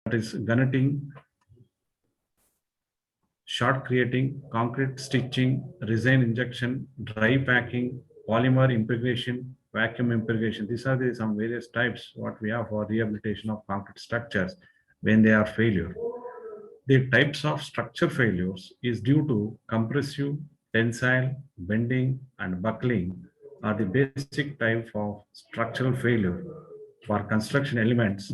is gunneting, shot creating, concrete stitching, resin injection, dry packing, polymer impregation, vacuum impregation. These are some various types what we have for rehabilitation of concrete structures when they are failure. The types of structure failures is due to compressive, tensile, bending, and buckling are the basic type of structural failure. For construction elements,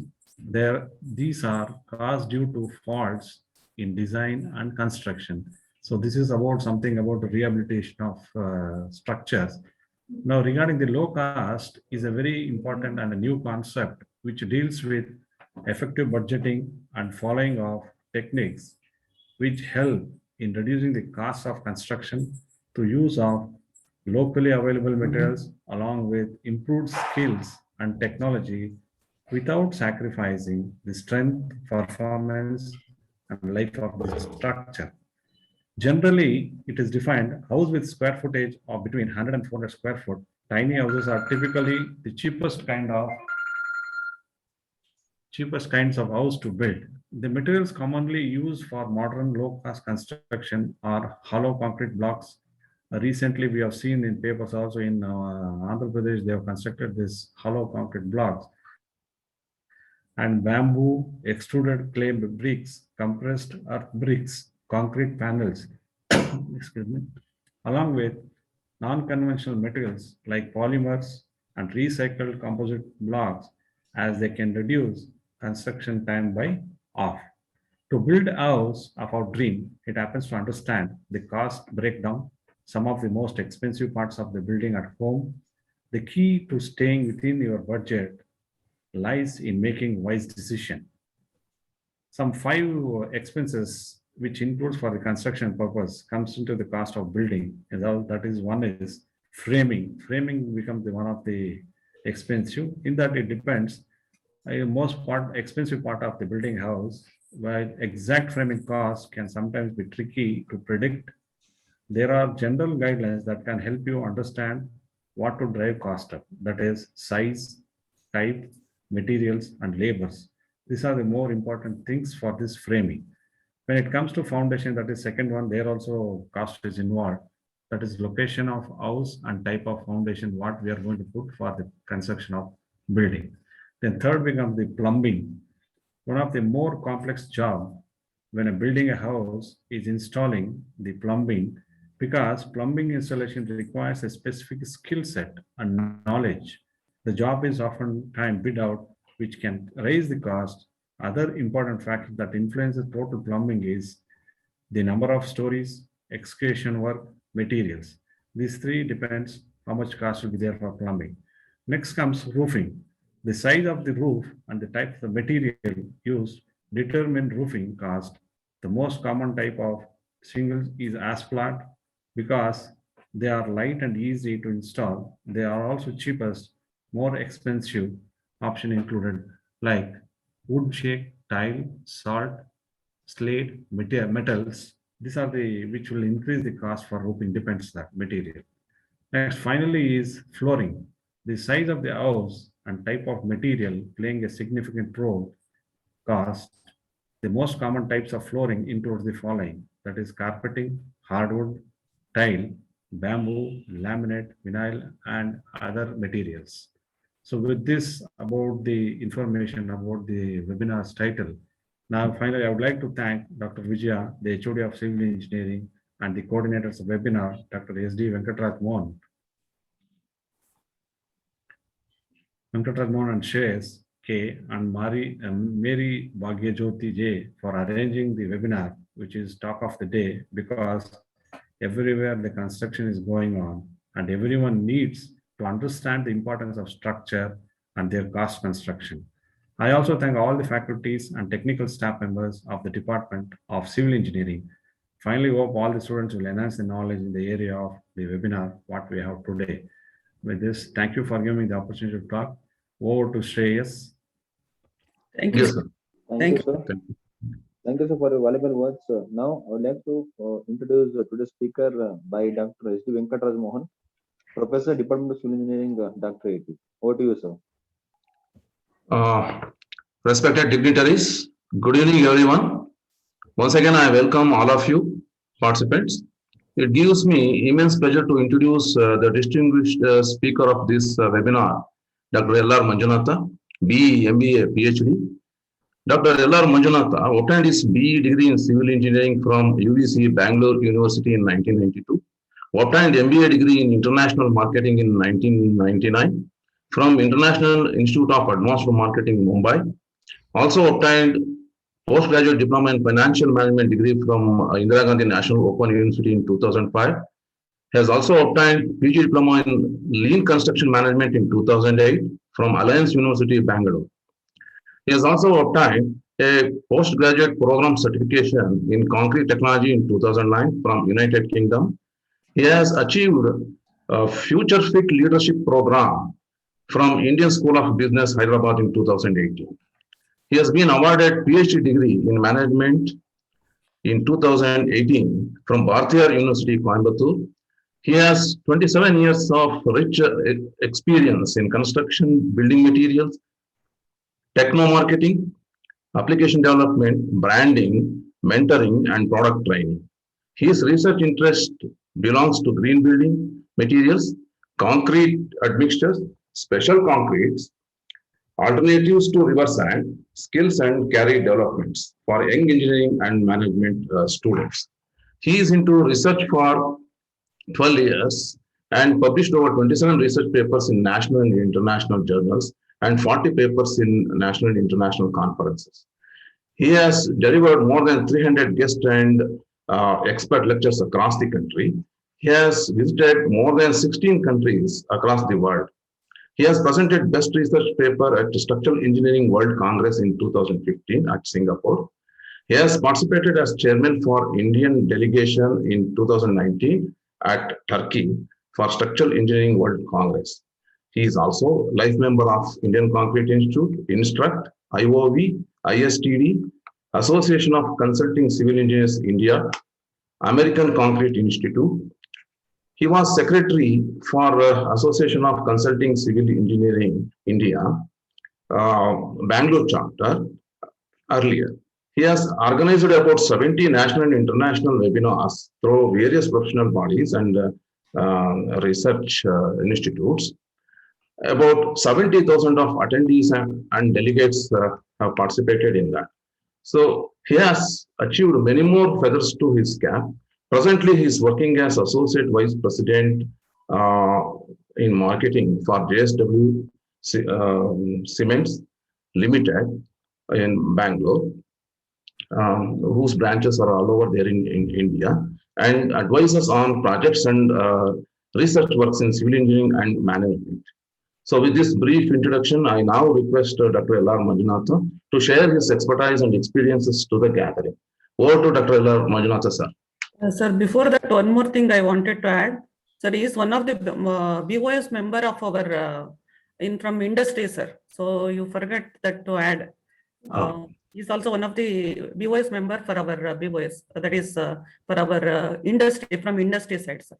these are caused due to faults in design and construction. So this is about something about the rehabilitation of structures. Now, regarding the low cost is a very important and a new concept which deals with effective budgeting and following of techniques which help in reducing the cost of construction through use of locally available materials along with improved skills and technology without sacrificing the strength, performance, and life of the structure. Generally, it is defined house with square footage of between 100 and 400 square foot. Tiny houses are typically the cheapest kinds of house to build. The materials commonly used for modern low-cost construction are hollow concrete blocks. Recently, we have seen in papers also in Andhra Pradesh, they have constructed this hollow concrete blocks and bamboo, extruded clay bricks, compressed earth bricks, concrete panels, excuse me, along with non-conventional materials like polymers and recycled composite blocks as they can reduce construction time by half. To build a house of our dream, it happens to understand the cost breakdown, some of the most expensive parts of the building at home. The key to staying within your budget lies in making wise decision. Some five expenses which includes for the construction purpose comes into the cost of building. That is one is framing. Framing becomes one of the expensive. In that it depends. Most expensive part of the building house, while exact framing cost can sometimes be tricky to predict. There are general guidelines that can help you understand what to drive cost up. That is size, type, materials, and labors. These are the more important things for this framing. When it comes to foundation, that is second one, there also cost is involved. That is location of house and type of foundation, what we are going to put for the construction of building. Then third becomes the plumbing. One of the more complex job when a building a house is installing the plumbing because plumbing installation requires a specific skill set and knowledge. The job is often time bid out, which can raise the cost. Other important factor that influences total plumbing is the number of stories, excavation work, materials. These three depends how much cost will be there for plumbing. Next comes roofing. The size of the roof and the type of the material used determine roofing cost. The most common type of shingles is asphalt because they are light and easy to install. They are also cheapest, more expensive option included like wood shake, tile, salt, slate, metals. These are the which will increase the cost for roofing depends that material. Next, finally, is flooring. The size of the house and type of material playing a significant role. Cost. The most common types of flooring include the following: that is carpeting, hardwood, tile, bamboo, laminate, vinyl, and other materials. So with this about the information about the webinar's title. Now, finally, I would like to thank Dr. Vijaya, the HOD of Civil Engineering, and the coordinators of webinar, Dr. S.D. Venkatraj Mohan. Venkatraj Mohan and Shreyas K. and Mary Bhagyajyoti J. for arranging the webinar, which is talk of the day, because everywhere the construction is going on and everyone needs to understand the importance of structure and their cost construction. I also thank all the faculties and technical staff members of the Department of Civil Engineering. Finally, hope all the students will enhance the knowledge in the area of the webinar, what we have today. With this, thank you for giving me the opportunity to talk. Over to Shreyas. Thank you, Yes, sir. sir. Thank you. Sir. Thank you, sir, for your valuable words. Now, I would like to introduce today's speaker by Dr. S.D. Venkatraj Mohan, Professor, Department of Civil Engineering, Dr. AT. Over to you, sir. Respected dignitaries, Good evening, everyone. Once again, I welcome all of you participants. It gives me immense pleasure to introduce the distinguished speaker of this webinar, Dr. L.R. Manjunatha, BE, MBA, PhD. Dr. L.R. Manjunatha obtained his BE degree in civil engineering from UVC Bangalore University in 1992. Obtained MBA degree in international marketing in 1999 from International Institute of Advanced Marketing, Mumbai. Also obtained postgraduate diploma in financial management degree from Indira Gandhi National Open University in 2005. He has also obtained PG diploma in lean construction management in 2008 from Alliance University, Bangalore. He has also obtained a postgraduate program certification in concrete technology in 2009 from United Kingdom. He has achieved a Future Fit Leadership Program from Indian School of Business, Hyderabad in 2018. He has been awarded PhD degree in management in 2018 from Bharatiya University, Coimbatore. He has 27 years of rich experience in construction, building materials, techno marketing, application development, branding, mentoring, and product training. His research interest belongs to green building materials, concrete admixtures, special concretes, alternatives to river sand, skills and career developments for young engineering and management students. He is into research for 12 years and published over 27 research papers in national and international journals and 40 papers in national and international conferences. He has delivered more than 300 guest and expert lectures across the country. He has visited more than 16 countries across the world. He has presented best research paper at Structural Engineering World Congress in 2015 at Singapore. He has participated as chairman for Indian delegation in 2019 at Turkey for Structural Engineering World Congress. He is also life member of Indian Concrete Institute, Instruct, IOV, ISTD, Association of Consulting Civil Engineers India, American Concrete Institute. He was secretary for Association of Consulting Civil Engineering India, Bangalore chapter earlier. He has organized about 70 national and international webinars through various professional bodies and research institutes. About 70,000 of attendees and delegates have participated in that. So he has achieved many more feathers to his cap. Presently, he is working as Associate Vice President in marketing for JSW Cements Limited in Bangalore, whose branches are all over there in India, and advises on projects and research works in civil engineering and management. So with this brief introduction, I now request Dr. L.R. Manjunatha to share his expertise and experiences to the gathering. Over to Dr. L.R. Manjunatha, sir. Sir, before that, one more thing I wanted to add. Sir, he is one of the BOS member of our from industry, sir. So you forget that to add. He's also one of the BOS member for our BOS. That is for our industry, from industry side, sir.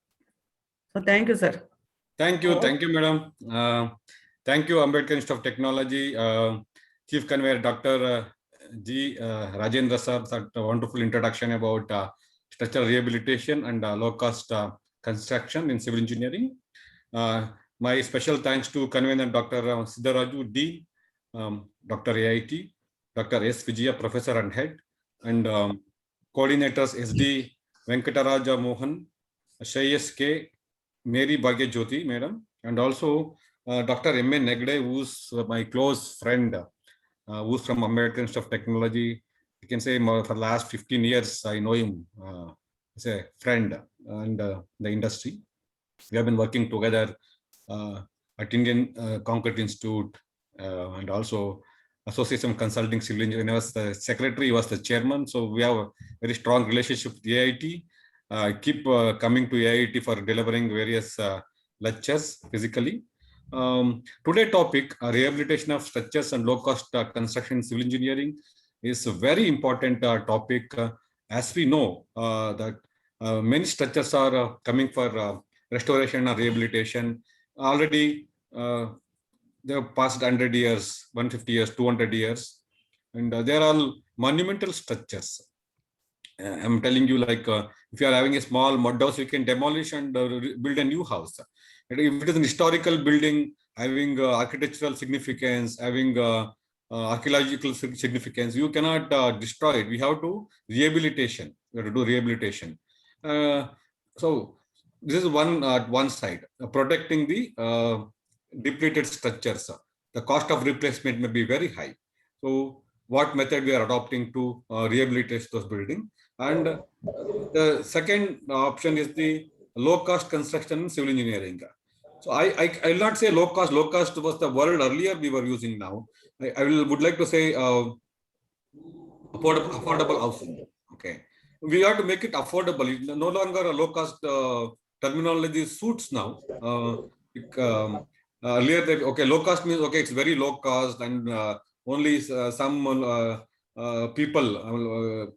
So thank you, sir. Thank you, madam. Thank you, Ambedkar Institute of Technology, Chief Convener Dr. G. Rajendra sir, that wonderful introduction about structural rehabilitation and low-cost construction in civil engineering. My special thanks to Convener Dr. Siddharaju D, Dr. AIT, Dr. S. Vijaya, Professor and Head, and coordinators SD Venkataraja Mohan, Shayes K, Mary Bhagya Jyoti, madam, and also Dr. M.A. Negde, who's my close friend, who's from Ambedkar Institute of Technology. You can say for the last 15 years, I know him as a friend and the industry. We have been working together at Indian Concrete Institute and also Association of Consulting Civil Engineering. I was the secretary, he was the chairman. So we have a very strong relationship with AIT. I keep coming to AIT for delivering various lectures physically. Today's topic, rehabilitation of structures and low-cost construction in civil engineering, is a very important topic. As we know that many structures are coming for restoration or rehabilitation. Already they have passed 100 years, 150 years, 200 years. and they are all monumental structures. I'm telling you, like if you are having a small mud house, you can demolish and build a new house. And if it is an historical building having architectural significance, having archaeological significance, you cannot destroy it. We have to rehabilitation. We have to do rehabilitation. So this is one side, protecting the depleted structures. The cost of replacement may be very high. So what method we are adopting to rehabilitate those buildings? And the second option is the low cost construction in civil engineering. So I will not say low cost. Low cost was the word earlier we were using now. I would like to say affordable housing. Okay, we have to make it affordable. It's no longer a low cost terminology suits now. Earlier, low cost means it's very low cost and only some people,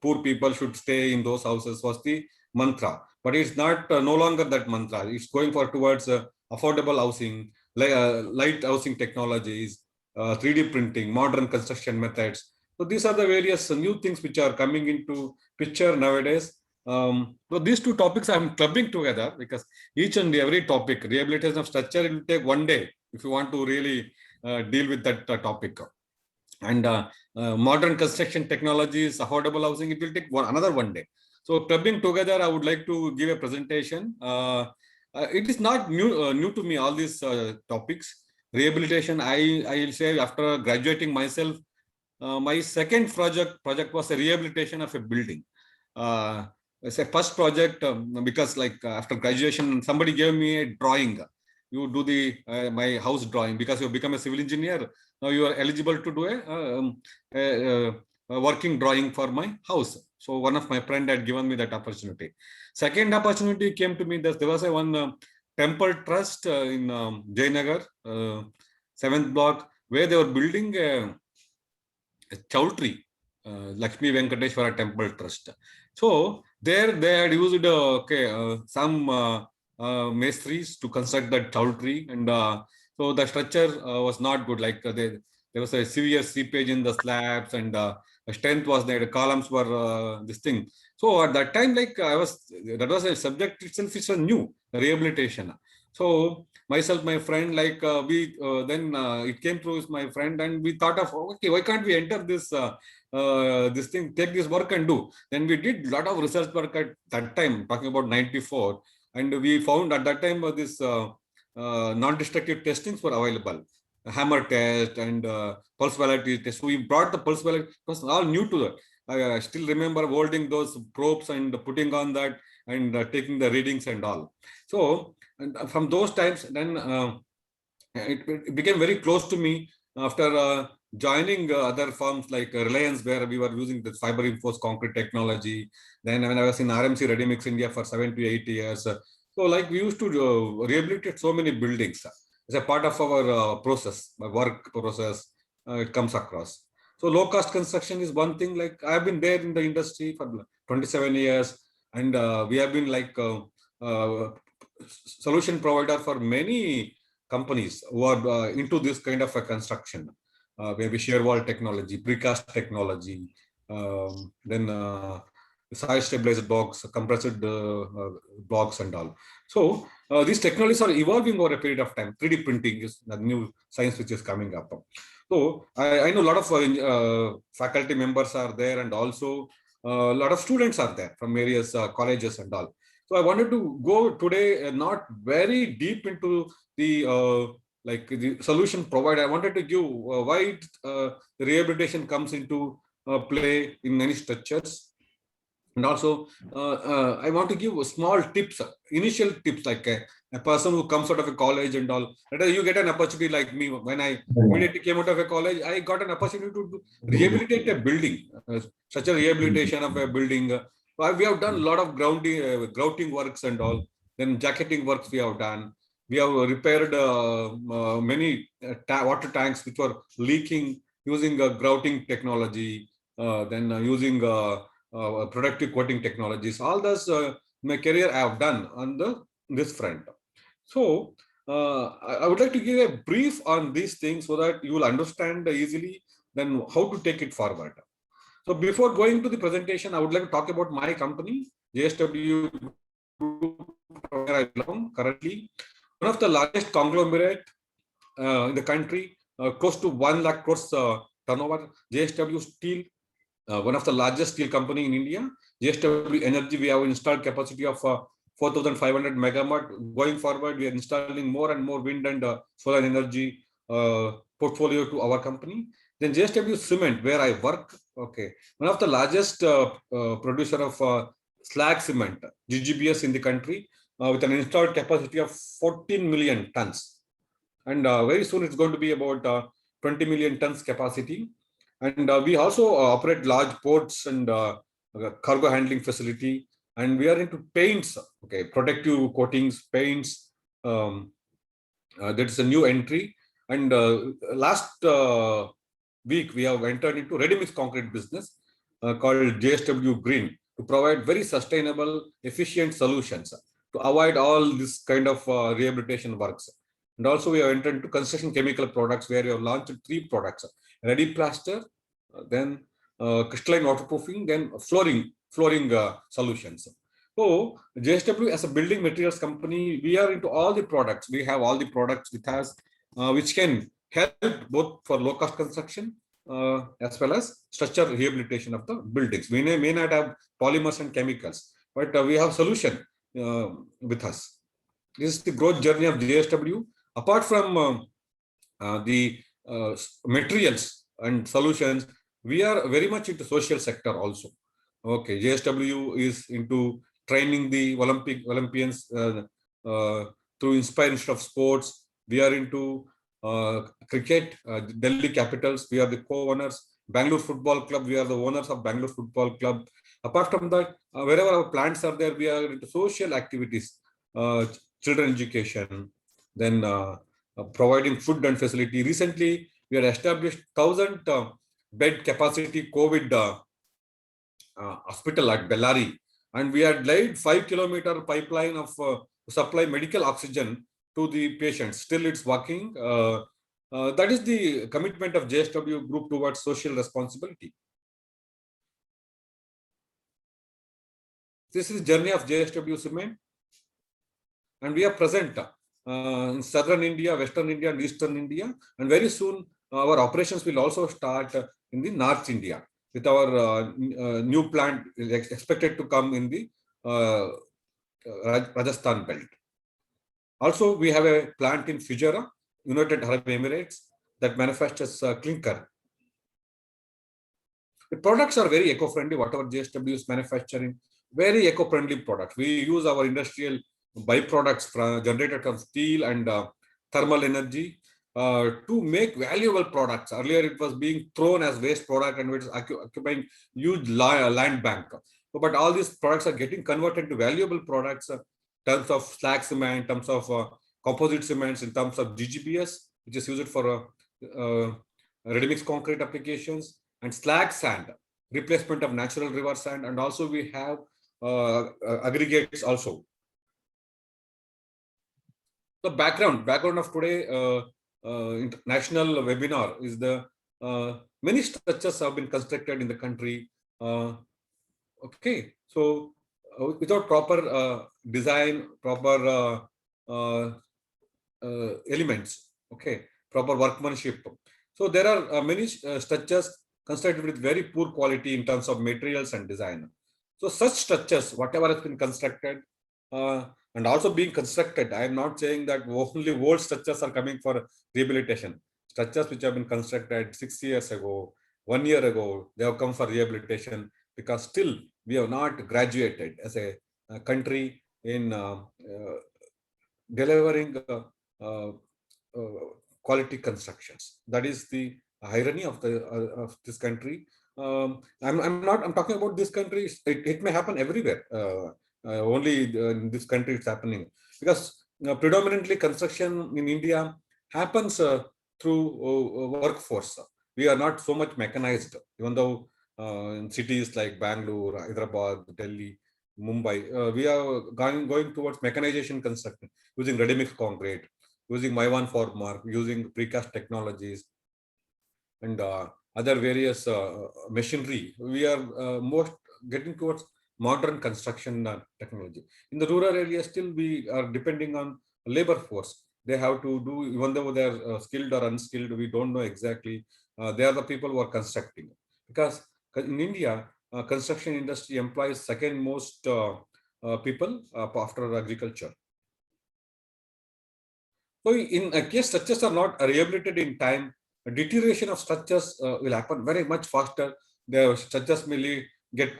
poor people should stay in those houses was the mantra. But it's not no longer that mantra. It's going towards affordable housing, light housing technologies, 3D printing, modern construction methods. So these are the various new things which are coming into picture nowadays. So these two topics I'm clubbing together because each and every topic, rehabilitation of structure, it will take one day if you want to really deal with that topic. And modern construction technologies, affordable housing, it will take another one day. So clubbing together, I would like to give a presentation. It is not new to me, all these topics. Rehabilitation, I will say after graduating myself, my second project was a rehabilitation of a building. It's a first project because after graduation, somebody gave me a drawing. You do the my house drawing because you become a civil engineer. Now you are eligible to do a working drawing for my house. So one of my friend had given me that opportunity. Second opportunity came to me. There was one temple trust in Jayanagar, 7th block, where they were building a Chowdhury, Lakshmi Venkateshwara Temple Trust. So there they had used some masonries to construct that Chowdhury, and so the structure was not good. There was a severe seepage in the slabs, and the strength was there. The columns were this thing. So at that time, that was a subject itself is a new rehabilitation. So myself, my friend, then it came through my friend, and we thought of, okay, why can't we enter this this thing, take this work and do? Then we did a lot of research work at that time, talking about 94, and we found at that time this non-destructive testings were available, hammer test and pulse velocity test. So we brought the pulse velocity, it was all new to that. I still remember holding those probes and putting on that and taking the readings and all. So and from those times, then it became very close to me after joining other firms like Reliance, where we were using the fiber reinforced concrete technology. Then when I was in RMC Ready Mix India for 7 to 8 years, so we used to rehabilitate so many buildings as a part of our process, my work process. It comes across. So low cost construction is one thing. I've been there in the industry for 27 years, and we have been solution provider for many companies who are into this kind of a construction, maybe shear wall technology, precast technology, then soil stabilized blocks, compressed blocks and all. So these technologies are evolving over a period of time. 3D printing is the new science which is coming up. So I know a lot of faculty members are there, and also a lot of students are there from various colleges and all. So I wanted to go today not very deep into the the solution provider. I wanted to give why the rehabilitation comes into play in many structures. And also, I want to give small tips, initial tips, like a person who comes out of a college and all. You get an opportunity like me. When I immediately came out of a college, I got an opportunity to rehabilitate a building, such a rehabilitation of a building. We have done a lot of grouting works and all. Then jacketing works we have done. We have repaired many water tanks which were leaking using grouting technology. Then using productive coating technologies. All this my career I have done on this front. So I would like to give a brief on these things so that you will understand easily then how to take it forward. So before going to the presentation, I would like to talk about my company, JSW Group, where I belong currently. One of the largest conglomerate in the country, close to 1 lakh crores turnover. JSW Steel, one of the largest steel company in India. JSW Energy, we have installed capacity of 4,500 megawatt. Going forward, we are installing more and more wind and solar energy portfolio to our company. Then JSW Cement, where I work, okay, one of the largest producer of slag cement, GGBS in the country, with an installed capacity of 14 million tons. And very soon it's going to be about 20 million tons capacity. And we also operate large ports and cargo handling facility. And we are into paints, okay, protective coatings, paints. That is a new entry. And last week, we have entered into ready-mix concrete business called JSW Green to provide very sustainable, efficient solutions to avoid all this kind of rehabilitation works. And also, we have entered into construction chemical products where we have launched 3 products: ready plaster, then crystalline waterproofing, then flooring solutions. So JSW as a building materials company, we are into all the products. We have all the products with us, which can help both for low cost construction as well as structure rehabilitation of the buildings. We may not have polymers and chemicals, but we have solution with us. This is the growth journey of JSW. Apart from the materials and solutions, we are very much into social sector also. Okay, JSW is into training the Olympians through inspiration of sports. We are into cricket, Delhi Capitals. We are the co-owners. Bangalore Football Club. We are the owners of Bangalore Football Club. Apart from that, wherever our plants are there, we are into social activities, children education, then providing food and facility. Recently, we had established 1,000 bed capacity COVID hospital at Bellary, and we had laid 5-kilometer pipeline of supply medical oxygen to the patients. Still, it's working. That is the commitment of JSW Group towards social responsibility. This is the journey of JSW Cement, and we are present in southern India, western India, and eastern India, and very soon our operations will also start in the North India with our new plant expected to come in the Rajasthan belt. Also, we have a plant in Fujairah, United Arab Emirates, that manufactures clinker. The products are very eco-friendly. Whatever JSW is manufacturing, very eco-friendly products. We use our industrial byproducts generated from steel and thermal energy to make valuable products. Earlier, it was being thrown as waste product and it is occupying huge land bank. But all these products are getting converted to valuable products in terms of slag cement, in terms of composite cements, in terms of GGBS, which is used for ready-mix concrete applications, and slag sand, replacement of natural river sand, and also we have aggregates also. The background of today international webinar is the many structures have been constructed in the country. Okay, so without proper design, proper elements, okay, proper workmanship. So there are many structures constructed with very poor quality in terms of materials and design. So such structures, whatever has been constructed and also being constructed, I am not saying that only old structures are coming for rehabilitation. Structures which have been constructed 6 years ago, 1 year ago, they have come for rehabilitation because still we have not graduated as a country in delivering quality constructions. That is the irony of this country. I'm talking about this country. It may happen everywhere. Only in this country it's happening because predominantly construction in India happens through workforce. We are not so much mechanized, even though in cities like Bangalore, Hyderabad, Delhi, Mumbai, we are going towards mechanization construction using ready-mix concrete, using Maiwan formwork, using precast technologies, and other various machinery. We are most getting towards modern construction technology. In the rural area, still we are depending on labor force. They have to do, even though they are skilled or unskilled, we don't know exactly. They are the people who are constructing. Because in India, construction industry employs second most people after agriculture. So in a case structures are not rehabilitated in time, deterioration of structures will happen very much faster. The structures may get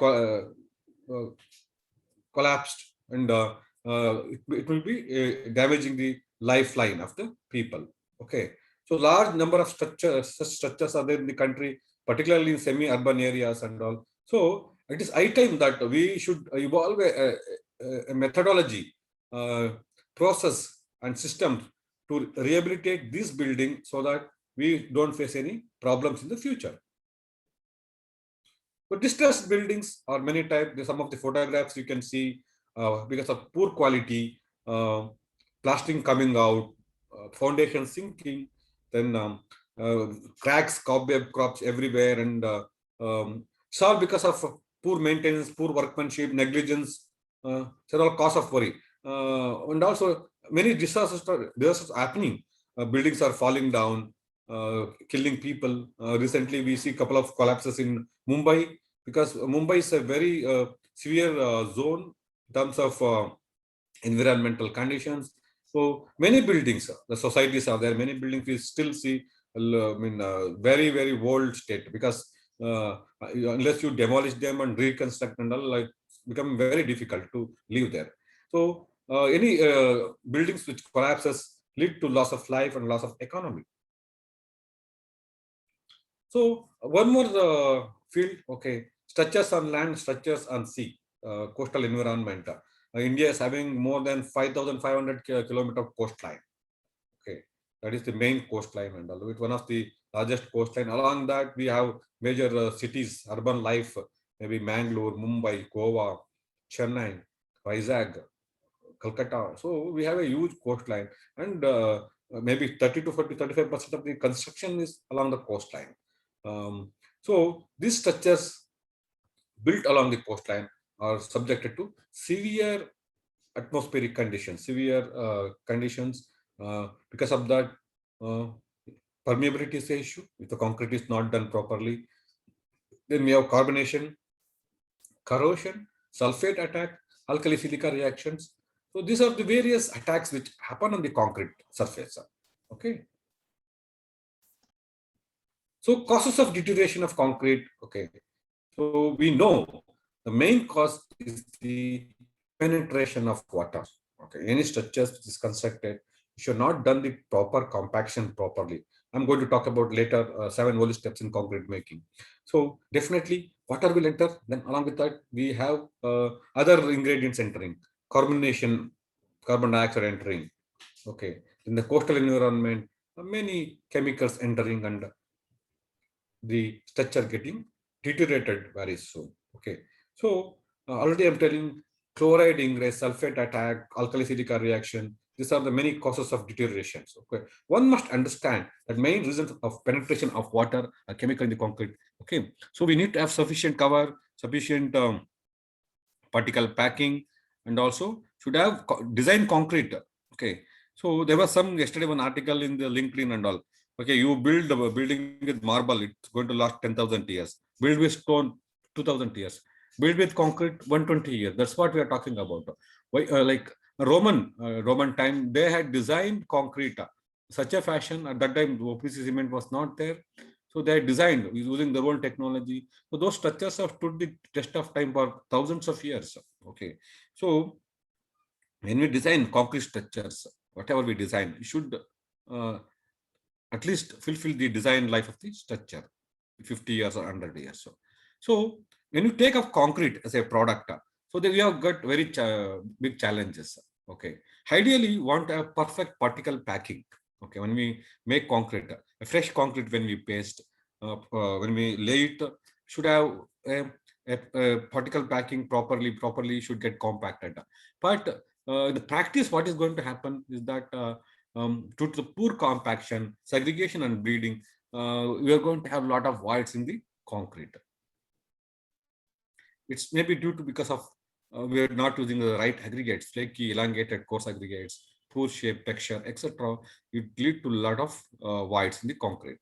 collapsed, and it will be damaging the lifeline of the people. Okay, so large number of such structures are there in the country, particularly in semi-urban areas and all. So it is high time that we should evolve a methodology, process, and systems to rehabilitate this building so that we don't face any problems in the future. So distressed buildings are many types. Some of the photographs you can see because of poor quality, plastering coming out, foundation sinking, then cracks, cobweb crops everywhere, and it's all because of poor maintenance, poor workmanship, negligence. Several cause of worry, and also many disasters happening. Buildings are falling down, killing people. Recently, we see a couple of collapses in Mumbai, because Mumbai is a very severe zone in terms of environmental conditions. So many buildings, the societies are there. Many buildings we still see, very, very old state, because unless you demolish them and reconstruct and all, like, become very difficult to live there. So any buildings which collapses lead to loss of life and loss of economy. So one more field, okay, structures on land, structures on sea, coastal environment. India is having more than 5,500 kilometer of coastline. Okay, that is the main coastline, and although it's one of the largest coastline. Along that, we have major cities, urban life, maybe Mangalore, Mumbai, Goa, Chennai, Vizag, Calcutta. So we have a huge coastline, and maybe 30 to 40, 35% of the construction is along the coastline. So these structures built along the coastline are subjected to severe atmospheric conditions, severe conditions. Because of that, permeability is an issue. If the concrete is not done properly, then we have carbonation, corrosion, sulfate attack, alkali silica reactions. So these are the various attacks which happen on the concrete surface. Okay. So causes of deterioration of concrete. Okay. So we know the main cause is the penetration of water. Okay. Any structures which is constructed should not done the proper compaction properly. I'm going to talk about later 7 holy steps in concrete making. So definitely water will enter. Then along with that, we have other ingredients entering. Carbonation, carbon dioxide entering. Okay. In the coastal environment, many chemicals entering, and the structure getting deteriorated very soon. Okay. So already I'm telling chloride ingress, sulfate attack, alkali silica reaction. These are the many causes of deterioration. Okay. One must understand that main reasons of penetration of water or chemical in the concrete. Okay. So we need to have sufficient cover, sufficient particle packing, and also should have design concrete. Okay. So there was some yesterday one article in the LinkedIn and all. Okay, you build a building with marble, it's going to last 10,000 years. Build with stone, 2,000 years. Build with concrete, 120 years. That's what we are talking about. Why, like Roman time, they had designed concrete such a fashion. At that time, OPC cement was not there. So they had designed using their own technology. So those structures have stood the test of time for thousands of years. Okay. So when we design concrete structures, whatever we design, we should at least fulfill the design life of the structure, 50 years or 100 years. So when you take up concrete as a product, so then we have got very big challenges. Okay. Ideally, you want a perfect particle packing. Okay. When we make concrete, a fresh concrete, when we paste, when we lay it, should have a particle packing properly should get compacted. But in the practice, what is going to happen is that due to the poor compaction, segregation, and breeding, we are going to have a lot of voids in the concrete. It's maybe due to because of we are not using the right aggregates, flaky, elongated, coarse aggregates, poor shape, texture, etc. It lead to a lot of voids in the concrete.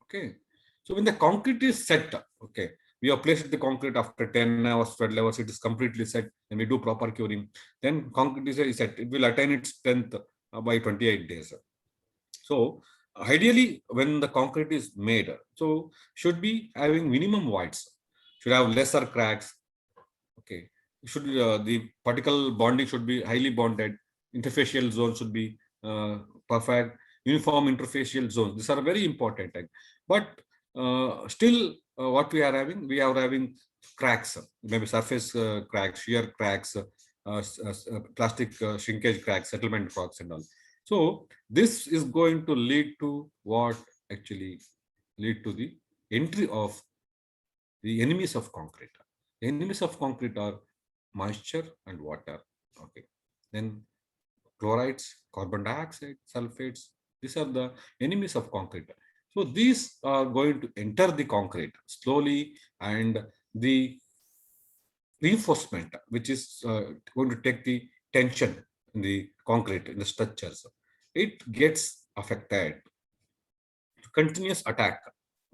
Okay, so when the concrete is set, okay, we have placed the concrete after 10 hours, 12 hours, it is completely set, and we do proper curing. Then concrete is set; it will attain its strength by 28 days. So ideally, when the concrete is made, so should be having minimum voids, should have lesser cracks. Okay, should the particle bonding should be highly bonded. Interfacial zone should be perfect. Uniform interfacial zones. These are very important. But still, what we are having? We are having cracks, maybe surface cracks, shear cracks, plastic shrinkage cracks, settlement cracks, and all. So this is going to lead to what actually lead to the entry of the enemies of concrete. The enemies of concrete are moisture and water. Okay. Then chlorides, carbon dioxide, sulfates. These are the enemies of concrete. So these are going to enter the concrete slowly, and the reinforcement, which is going to take the tension in the concrete, in the structures, it gets affected. Continuous attack.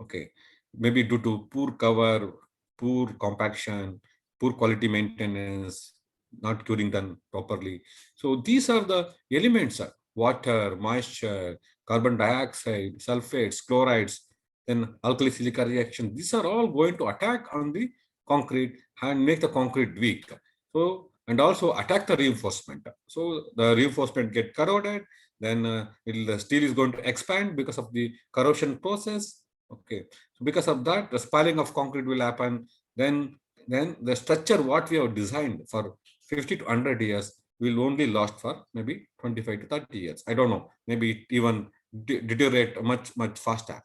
Okay. Maybe due to poor cover, poor compaction, poor quality maintenance, not curing done properly. So these are the elements: water, moisture, carbon dioxide, sulfates, chlorides, then alkali silica reaction. These are all going to attack on the concrete and make the concrete weak. So, and also attack the reinforcement. So the reinforcement get corroded, then the steel is going to expand because of the corrosion process. Okay, so because of that, the spalling of concrete will happen. Then the structure what we have designed for 50 to 100 years will only last for maybe 25 to 30 years. I don't know, maybe it even deteriorate much faster.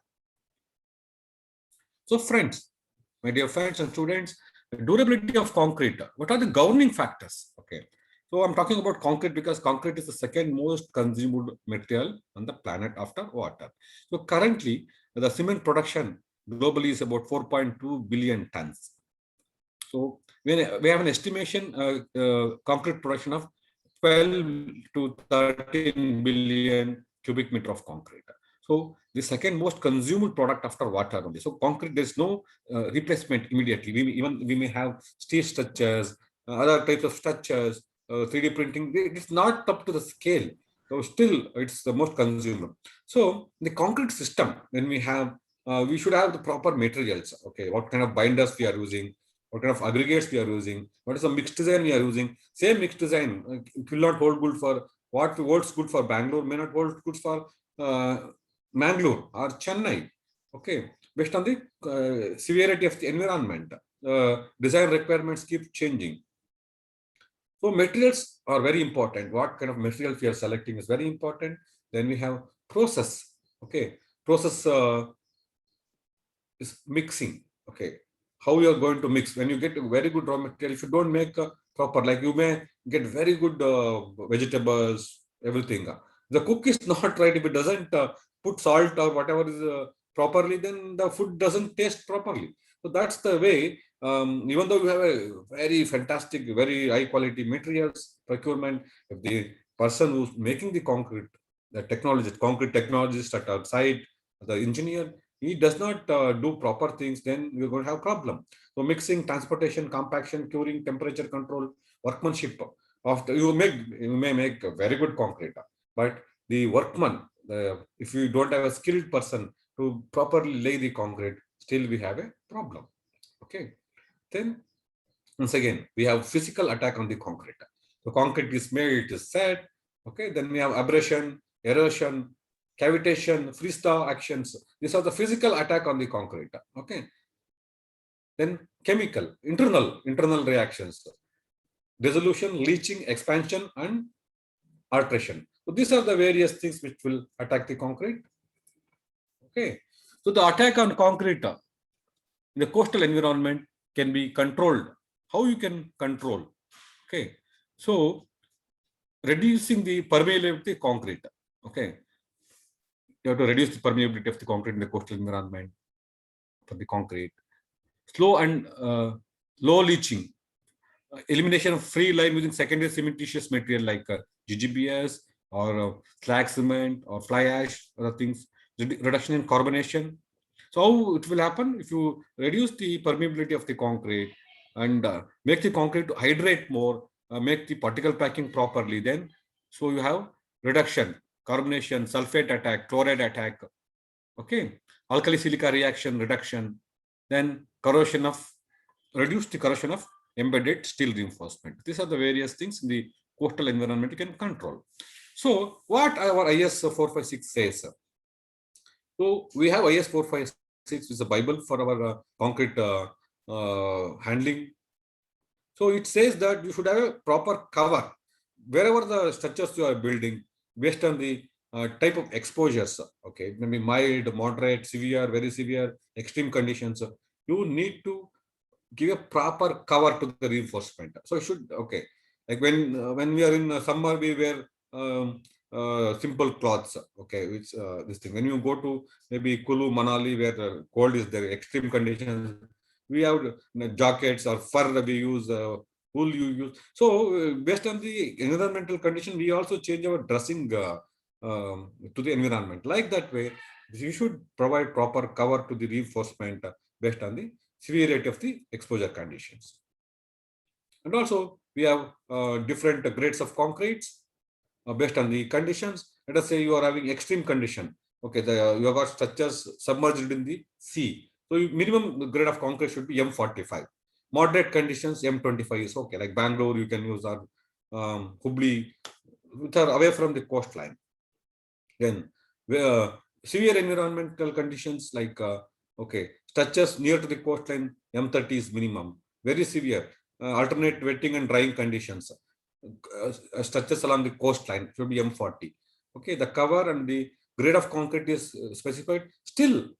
So friends, my dear friends and students, the durability of concrete, what are the governing factors? Okay, so I'm talking about concrete because concrete is the second most consumed material on the planet after water. So currently, the cement production globally is about 4.2 billion tons. So we have an estimation concrete production of 12 to 13 billion cubic meter of concrete. So the second most consumed product after water only. So concrete, there's no replacement immediately. We may have steel structures, other types of structures, 3D printing. It's not up to the scale. So still, it's the most consumed. So the concrete system, when we should have the proper materials. Okay, what kind of binders we are using, what kind of aggregates we are using, what is the mixed design we are using. Same mixed design, it will not hold good for what holds good for Bangalore, may not hold good for Mangalore or Chennai. Okay, based on the severity of the environment, design requirements keep changing. So materials are very important. What kind of materials we are selecting is very important. Then we have process. Okay, process is mixing. Okay, how you are going to mix. When you get a very good raw material, if you don't make proper, like you may get very good vegetables, everything. The cook is not right. If it doesn't put salt or whatever is properly, then the food doesn't taste properly. So that's the way. Even though you have a very fantastic, very high quality materials procurement, if the person who's making the concrete, the technologist, concrete technologist at our site, the engineer, he does not do proper things, then we're going to have problem. So mixing, transportation, compaction, curing, temperature control, workmanship of you may make a very good concrete, but the workman, if you don't have a skilled person to properly lay the concrete, still we have a problem. Okay, then once again we have physical attack on the concrete. So concrete is made, it is set. Okay, then we have abrasion, erosion, cavitation, freeze-thaw actions. These are the physical attack on the concrete. Okay. Then chemical, internal reactions, dissolution, leaching, expansion, and alteration. So these are the various things which will attack the concrete. Okay. So the attack on concrete in the coastal environment can be controlled. How you can control? Okay. So reducing the permeability of the concrete. Okay. you have to reduce the permeability of the concrete in the coastal environment for the concrete. Slow and low leaching. Elimination of free lime using secondary cementitious material like GGBS or slag cement or fly ash, other things. Reduction in carbonation. So how it will happen if you reduce the permeability of the concrete and make the concrete to hydrate more, make the particle packing properly, then so you have reduction, carbonation, sulfate attack, chloride attack, okay, alkali silica reaction reduction, then corrosion of, reduce the corrosion of embedded steel reinforcement. These are the various things in the coastal environment you can control. So what our IS 456 says? So we have IS 456 is a Bible for our concrete handling. So it says that you should have a proper cover wherever the structures you are building based on the type of exposures. Okay, maybe mild, moderate, severe, very severe, extreme conditions. You need to give a proper cover to the reinforcement. So it should, okay, like when we are in summer, we wear simple cloths, okay, which this thing. When you go to maybe Kulu, Manali, where the cold is there, extreme conditions, we have jackets or fur we use, wool you use. So based on the environmental condition, we also change our dressing to the environment. Like that way, you should provide proper cover to the reinforcement based on the severity of the exposure conditions. And also we have different grades of concretes based on the conditions. Let us say you are having extreme condition. Okay, you have got structures submerged in the sea. So minimum grade of concrete should be M45. Moderate conditions, M25 is okay. Like Bangalore, you can use our Hubli, which are away from the coastline. Then severe environmental conditions like okay, structures near to the coastline, M30 is minimum. Very severe. Alternate wetting and drying conditions. Structures along the coastline should be M40. Okay, the cover and the grade of concrete is specified. Still,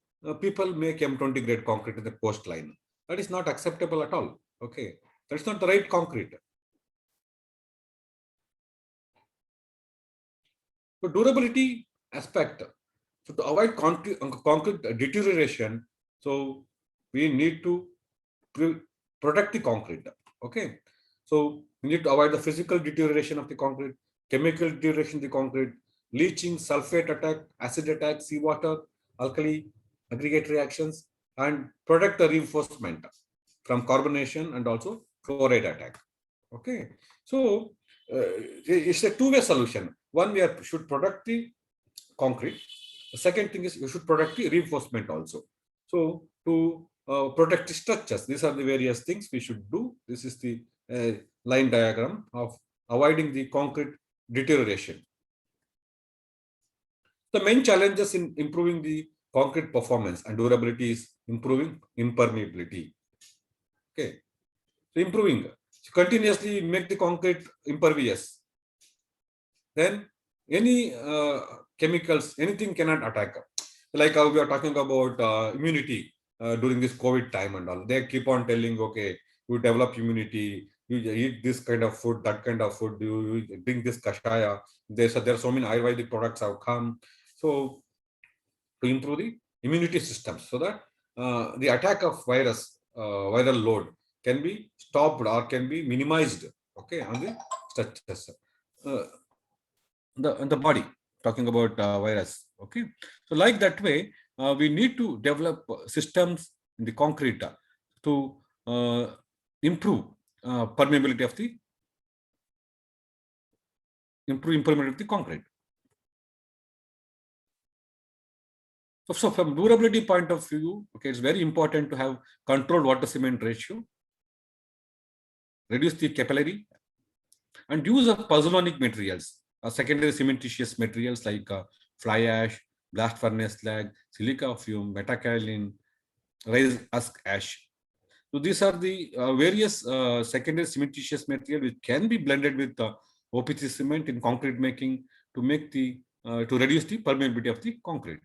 people make M20 grade concrete in the coastline. That is not acceptable at all. Okay, that's not the right concrete. So durability aspect. So to avoid concrete deterioration, so we need to protect the concrete. Okay, so we need to avoid the physical deterioration of the concrete, chemical deterioration of the concrete, leaching, sulfate attack, acid attack, seawater, alkali aggregate reactions, and protect the reinforcement from carbonation and also chloride attack. Okay, so it's a two-way solution. One, we should protect the concrete. The second thing is you should protect the reinforcement also. So to protect the structures, these are the various things we should do. This is the line diagram of avoiding the concrete deterioration. The main challenges in improving the concrete performance and durability is improving impermeability. Okay, so improving, so continuously make the concrete impervious. Then any chemicals, anything cannot attack. Like how we are talking about immunity during this COVID time and all. They keep on telling, okay, you develop immunity, you eat this kind of food, that kind of food, you drink this kashaya. There are so many Ayurvedic products have come. So to improve the immunity system so that the attack of virus, viral load can be stopped or can be minimized, okay, on the structures. The body, talking about virus, okay. So like that way, we need to develop systems in the concrete to improve permeability of the, impermeability of the concrete. So from durability point of view, okay, it's very important to have controlled water cement ratio, reduce the capillary, and use of pozzolanic materials, secondary cementitious materials like fly ash, blast furnace slag, silica fume, metakaolin, rise husk ash. So these are the various secondary cementitious material which can be blended with OPC cement in concrete making to make the to reduce the permeability of the concrete.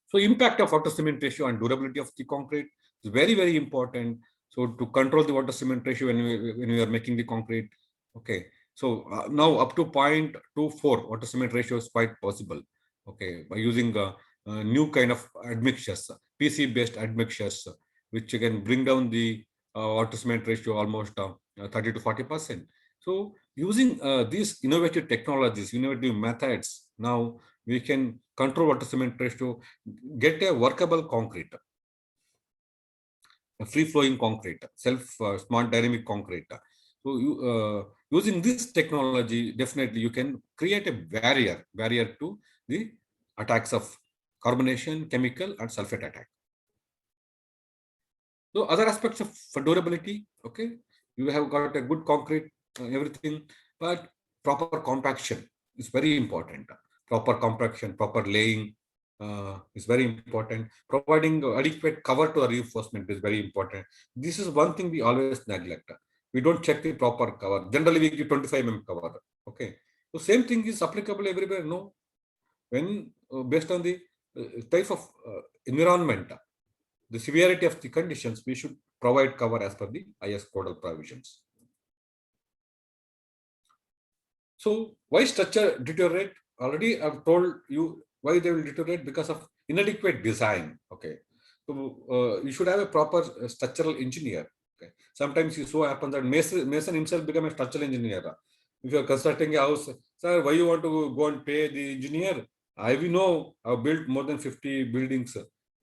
So impact of water cement ratio and durability of the concrete is very, very important. So to control the water cement ratio when we are making the concrete, okay. So now up to 0.24 water cement ratio is quite possible. okay, by using new kind of admixtures, PC-based admixtures, which can bring down the water cement ratio almost 30 to 40%. So using these innovative technologies, innovative methods, now we can control water cement ratio, get a workable concrete, a free flowing concrete, smart dynamic concrete. So using this technology, definitely you can create a barrier to the attacks of carbonation, chemical, and sulfate attack. So other aspects of durability, okay, you have got a good concrete, everything, but proper compaction is very important. Proper compaction, proper laying is very important. Providing adequate cover to the reinforcement is very important. This is one thing we always neglect. We don't check the proper cover. Generally, we give 25 mm cover. Okay, so same thing is applicable everywhere. No, when based on the type of environment, the severity of the conditions, we should provide cover as per the IS codal provisions. So why structure deteriorate? Already I've told you why they will deteriorate, because of inadequate design. Okay, so you should have a proper structural engineer. Okay, sometimes it so happens that Mason himself become a structural engineer. If you are constructing a house, sir, why you want to go and pay the engineer? I will know I've built more than 50 buildings.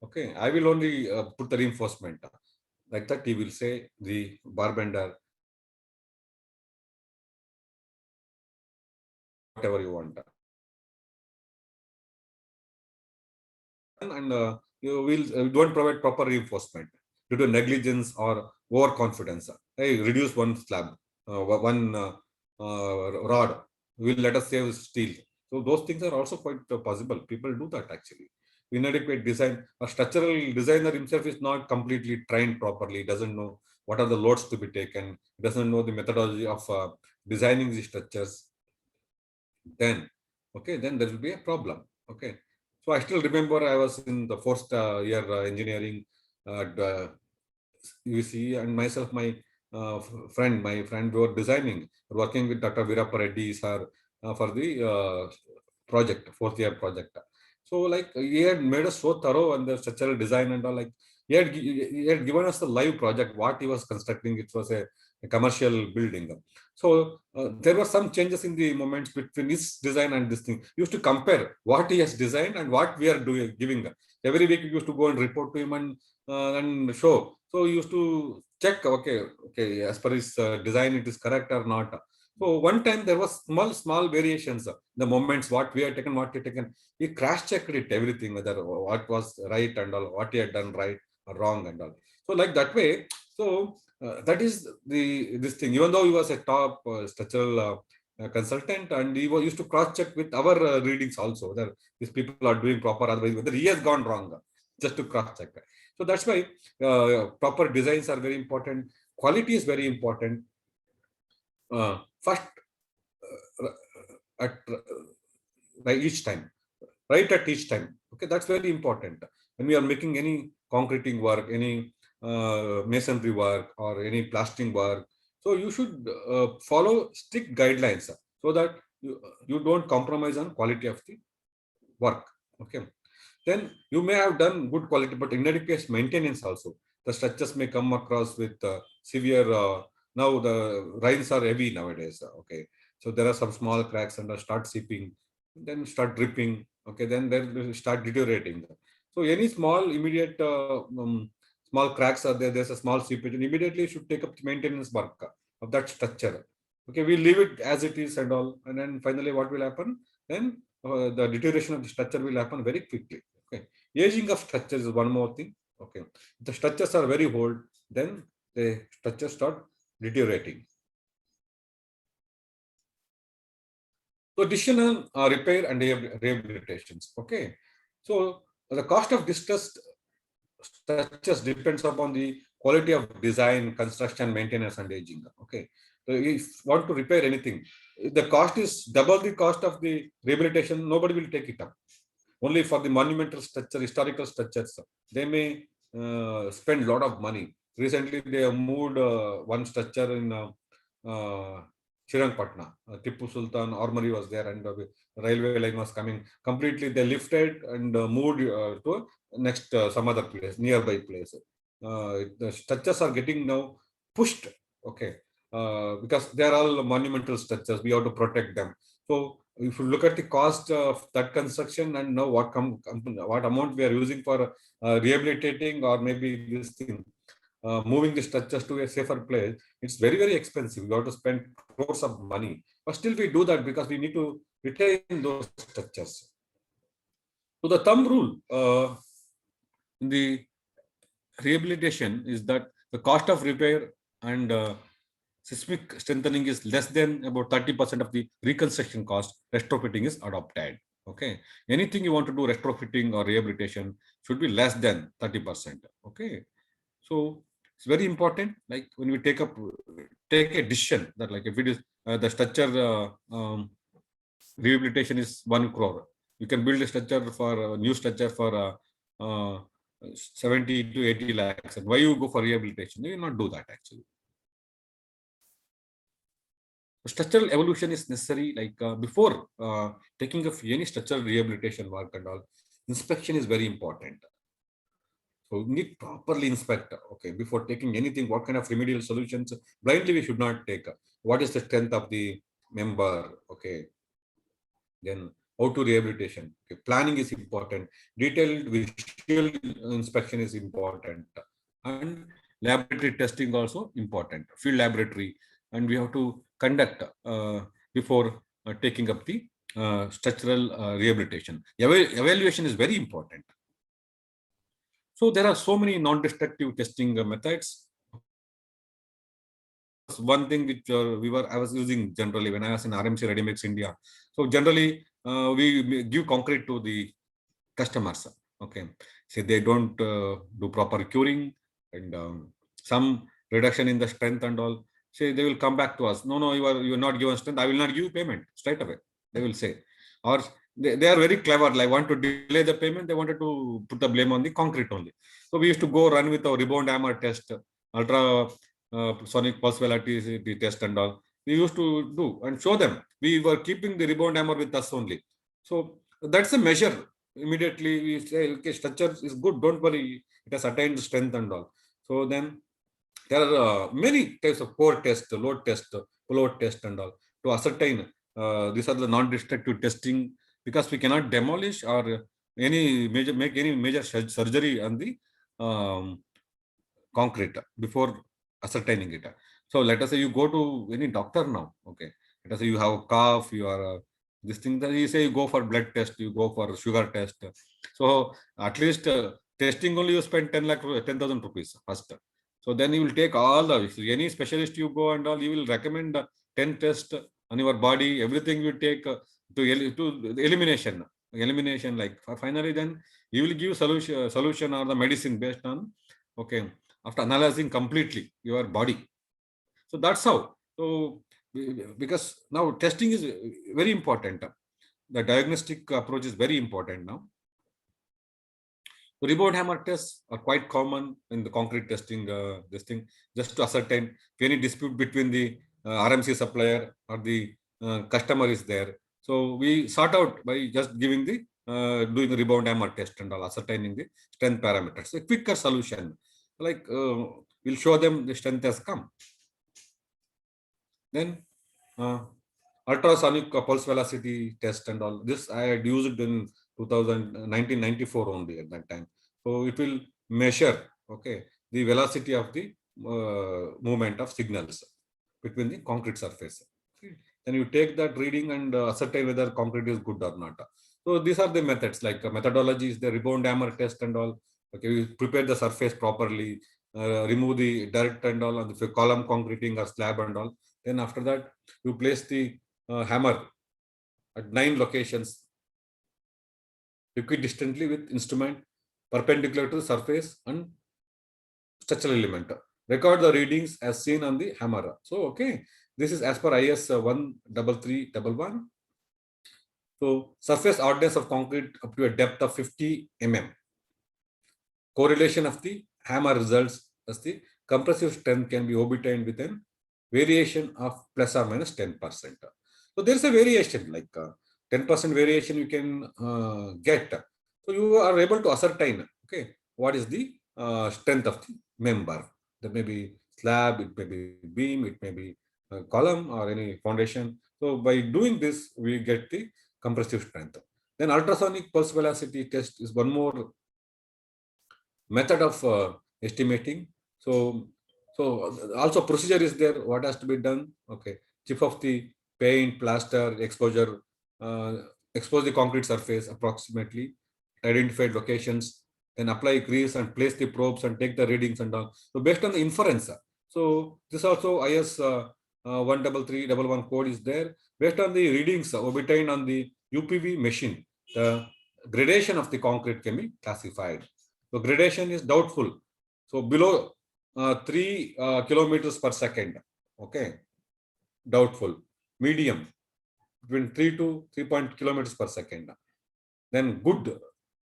Okay, I will only put the reinforcement. Like that, he will say, the barbender, whatever you want. And you don't provide proper reinforcement due to negligence or overconfidence. Hey, reduce one slab, one rod, will let us save steel. So those things are also quite possible. People do that actually. Inadequate design. A structural designer himself is not completely trained properly, doesn't know what are the loads to be taken, doesn't know the methodology of designing the structures. Then, okay, then there will be a problem. Okay. So I still remember I was in the first year engineering at UC, and myself, my friend, we were designing, working with Dr. Virappa Reddy sir for the project, fourth year project. So like he had made us so thorough on the structural design and all, like he had given us the live project, what he was constructing. It was a commercial building. So there were some changes in the moments between his design and this thing. He used to compare what he has designed and what we are doing, giving. Every week we used to go and report to him and show. So we used to check, okay, as per his design, it is correct or not. So one time there was small variations, the moments, what we had taken, what he had taken. He cross-checked it, everything, whether what was right and all, what he had done right or wrong and all. So like that way, so that is this thing. Even though he was a top structural consultant, and he used to cross-check with our readings also, that these people are doing proper, otherwise whether he has gone wrong, just to cross-check. So that's why proper designs are very important. Quality is very important. First, at each time, right at each time. Okay, that's very important. When we are making any concreting work, any masonry work, or any plastering work, so you should follow strict guidelines so that you don't compromise on quality of the work. Okay, then you may have done good quality, but inadequate maintenance also. The structures may come across with severe. Now the rains are heavy nowadays. Okay, so there are some small cracks and start seeping, then start dripping. Okay, then they start deteriorating. So any small immediate small cracks are there. There's a small seepage, and immediately you should take up the maintenance work of that structure. Okay, we leave it as it is and all, and then finally what will happen? Then the deterioration of the structure will happen very quickly. Okay, aging of structures is one more thing. Okay, if the structures are very old, then the structures start deteriorating. So decision on repair and rehabilitations. Okay, so the cost of distressed structures depends upon the quality of design, construction, maintenance, and aging. Okay, so if you want to repair anything, if the cost is double the cost of the rehabilitation, nobody will take it up. Only for the monumental structure, historical structures, they may spend a lot of money. Recently, they have moved one structure in Srirangpatna. Tipu Sultan Armory was there, and the railway line was coming. Completely, they lifted and moved to next some other place, nearby place. The structures are getting now pushed. Okay, because they are all monumental structures. We have to protect them. So if you look at the cost of that construction and now what amount we are using for rehabilitating or maybe this thing, moving the structures to a safer place, it's very, very expensive. We have to spend crores of money, but still we do that because we need to retain those structures. So the thumb rule in the rehabilitation is that the cost of repair and seismic strengthening is less than about 30% of the reconstruction cost. Retrofitting is adopted. Okay, anything you want to do retrofitting or rehabilitation should be less than 30%. Okay, so it's very important. Like when we take a decision that like if it is the structure rehabilitation is 1 crore, you can build a structure for a new structure for 70 to 80 lakhs. And why you go for rehabilitation? You will not do that actually. Structural evolution is necessary. Like before taking of any structural rehabilitation work and all, inspection is very important. So we need properly inspect. Okay, before taking anything, what kind of remedial solutions blindly we should not take. What is the strength of the member? Okay, then how to rehabilitation. Okay, planning is important. Detailed visual inspection is important, and laboratory testing also important. Field laboratory, and we have to conduct before taking up the structural rehabilitation. Evaluation is very important. So there are so many non-destructive testing methods. One thing which I was using generally when I was in RMC Readymix India. So generally we give concrete to the customers. Okay, say they don't do proper curing and some reduction in the strength and all. Say they will come back to us. No, you are not given strength. I will not give you payment straight away. They will say, or they are very clever. Like want to delay the payment. They wanted to put the blame on the concrete only. So we used to go run with our rebound hammer test, ultra sonic pulse velocity test and all. We used to do and show them. We were keeping the rebound hammer with us only. So that's a measure. Immediately we say, okay, structure is good. Don't worry, it has attained strength and all. So then there are many types of core test, load test, pull-out test and all to ascertain. These are the non-destructive testing because we cannot demolish or make any major surgery on the concrete before ascertaining it. So let us say you go to any doctor now. Okay, let us say you have a cough, you are this thing that you say you go for blood test, you go for sugar test. So at least testing only you spend 10,000 rupees first. So then you will take all the any specialist you go and all, you will recommend 10 tests on your body, everything you take to elimination. Like finally then you will give solution or the medicine based on okay after analyzing completely your body. So that's how. So because now testing is very important. The diagnostic approach is very important now. Rebound hammer tests are quite common in the concrete testing. This thing just to ascertain if any dispute between the RMC supplier or the customer is there. So we sort out by just giving the doing the rebound hammer test and all, ascertaining the strength parameters. A quicker solution, like we'll show them the strength has come. Then ultrasonic pulse velocity test and all. This I had used in 1994 only at that time. So it will measure okay the velocity of the movement of signals between the concrete surface. Then you take that reading and ascertain whether concrete is good or not. So these are the methods, like methodology is the rebound hammer test and all. Okay, we prepare the surface properly, remove the dirt and all on the column concreting or slab and all. Then after that, you place the hammer at 9 locations equidistantly with instrument perpendicular to the surface and structural element. Record the readings as seen on the hammer. So, okay, this is as per IS 13311. So, surface hardness of concrete up to a depth of 50 mm. Correlation of the hammer results as the compressive strength can be obtained with an variation of plus or minus 10%. So there is a variation, like 10% variation you can get. So you are able to ascertain, okay, what is the strength of the member. There may be slab, it may be beam, it may be column or any foundation. So by doing this, we get the compressive strength. Then ultrasonic pulse velocity test is one more method of estimating. So also procedure is there, what has to be done. Okay, chip of the paint, plaster, exposure, expose the concrete surface approximately, identified locations, then apply grease and place the probes and take the readings and all. So based on the inference, so this also IS 13311 code is there. Based on the readings obtained on the UPV machine, the gradation of the concrete can be classified. So gradation is doubtful. So below 3 kilometers per second, okay, doubtful. Medium, between 3 to 3 kilometers per second. Then good,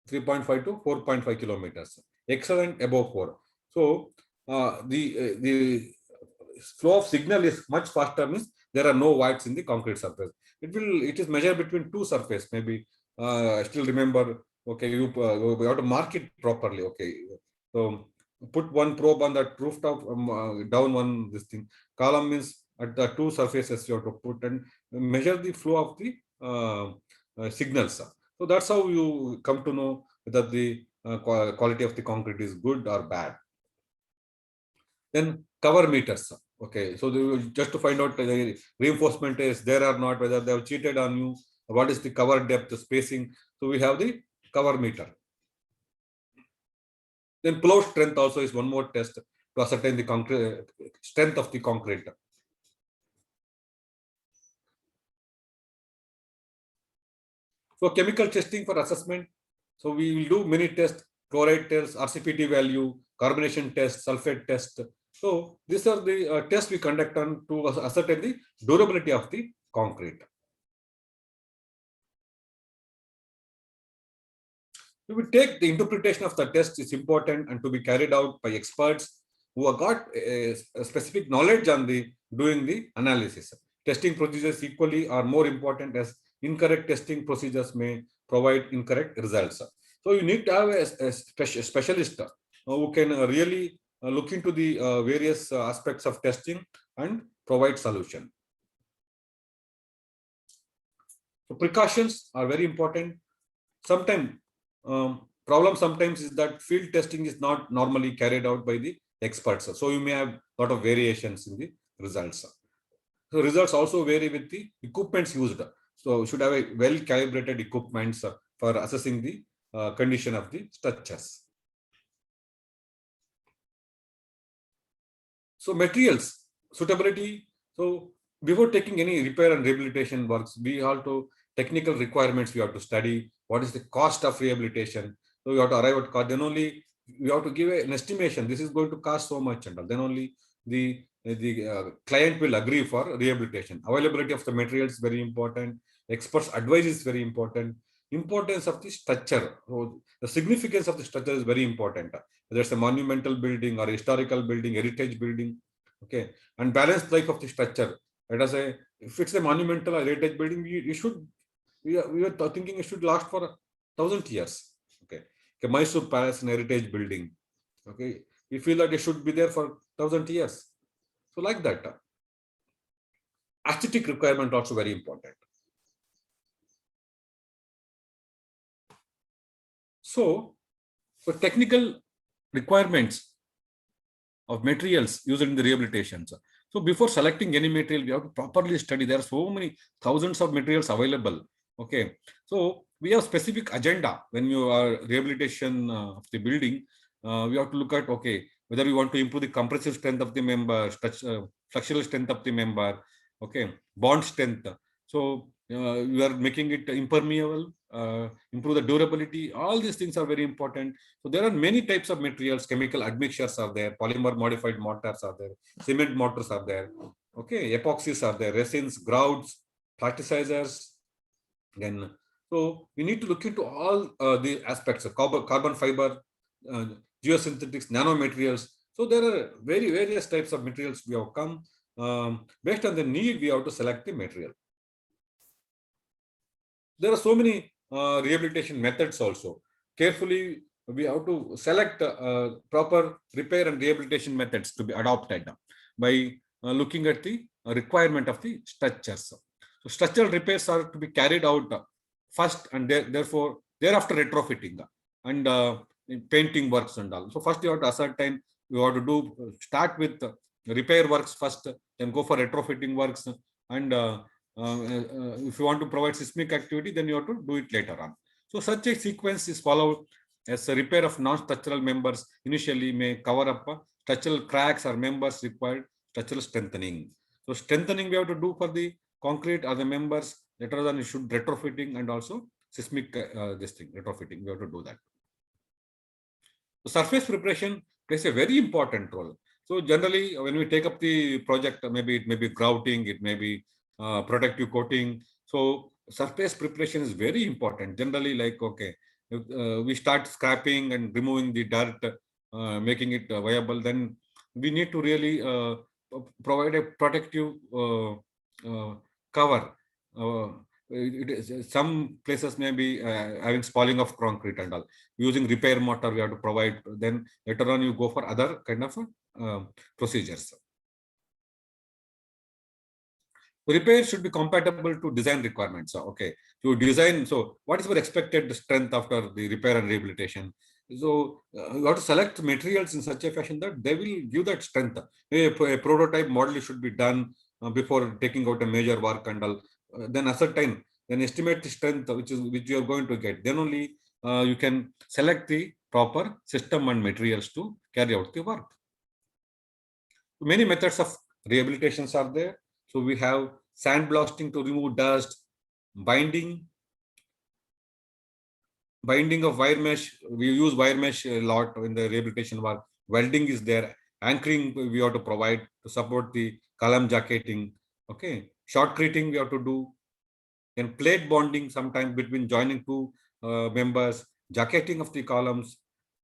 3.5 to 4.5 kilometers. Excellent, above 4. So the flow of signal is much faster, means there are no voids in the concrete surface. It is measured between two surface. Maybe I still remember. Okay, you have to mark it properly. Okay, so put one probe on that rooftop, down one this thing. Column means at the two surfaces you have to put and measure the flow of the signals. So that's how you come to know whether the quality of the concrete is good or bad. Then cover meters. Okay, so just to find out the reinforcement is there or not, whether they have cheated on you, what is the cover depth, the spacing. So we have the cover meter. Then plow strength also is one more test to ascertain the concrete strength of the concrete. So chemical testing for assessment. So we will do many tests, chloride tests, RCPT value, carbonation test, sulfate test. So these are the tests we conduct on to ascertain the durability of the concrete. We take the interpretation of the test is important and to be carried out by experts who have got a specific knowledge on the doing the analysis. Testing procedures equally are more important, as incorrect testing procedures may provide incorrect results. So you need to have a specialist who can really look into the various aspects of testing and provide solution. So precautions are very important. Sometimes problem sometimes is that field testing is not normally carried out by the experts. So you may have a lot of variations in the results. So results also vary with the equipments used. So you should have a well calibrated equipments for assessing the condition of the structures. So materials suitability. So before taking any repair and rehabilitation works, we have to technical requirements we have to study. What is the cost of rehabilitation? So we have to arrive at cost. Then only we have to give an estimation. This is going to cost so much, and then only the client will agree for rehabilitation. Availability of the materials is very important. Experts' advice is very important. Importance of the structure. So the significance of the structure is very important. Whether it's a monumental building or historical building, heritage building. Okay, and balanced life of the structure. Let us say if it's a monumental or heritage building, we are thinking it should last for 1,000 years. Okay, Mysore Palace and heritage building. Okay, we feel that it should be there for 1,000 years. So like that, aesthetic requirement also very important. So for technical requirements of materials used in the rehabilitations. So before selecting any material, we have to properly study. There are so many thousands of materials available. Okay, so we have specific agenda when you are rehabilitation of the building. We have to look at, okay, whether we want to improve the compressive strength of the member, structural strength of the member, okay, bond strength. So we are making it impermeable, improve the durability. All these things are very important. So there are many types of materials. Chemical admixtures are there. Polymer modified mortars are there. Cement mortars are there. Okay, epoxies are there. Resins, grouts, plasticizers. Then, so we need to look into all the aspects of carbon fiber, geosynthetics, nanomaterials. So there are various types of materials we have come. based on the need, we have to select the material. There are so many rehabilitation methods also. Carefully, we have to select proper repair and rehabilitation methods to be adopted by looking at the requirement of the structures. So structural repairs are to be carried out first, and therefore thereafter retrofitting and painting works and all. So first you have to ascertain, you have to do start with repair works first, then go for retrofitting works, and if you want to provide seismic activity, then you have to do it later on. So such a sequence is followed as a repair of non-structural members initially may cover up structural cracks or members required structural strengthening. So strengthening we have to do for the concrete or the members, later on you should retrofitting and also seismic retrofitting, we have to do that. So surface preparation plays a very important role. So generally when we take up the project, maybe it may be grouting, it may be protective coating. So surface preparation is very important. Generally, like, okay, we start scrapping and removing the dirt, making it viable, then we need to really provide a protective cover. Some places may be having spalling of concrete and all. Using repair mortar, we have to provide. Then later on, you go for other kind of procedures. Repair should be compatible to design requirements. Okay, to design. So, what is your expected strength after the repair and rehabilitation? So, you have to select materials in such a fashion that they will give that strength. A prototype model should be done before taking out a major work and all. Then ascertain, then estimate the strength which you are going to get. Then only you can select the proper system and materials to carry out the work. Many methods of rehabilitations are there. So we have sandblasting to remove dust, binding of wire mesh. We use wire mesh a lot in the rehabilitation work. Welding is there. Anchoring we have to provide to support the column jacketing. Okay, shotcreting we have to do. Then plate bonding sometimes between joining two members, jacketing of the columns.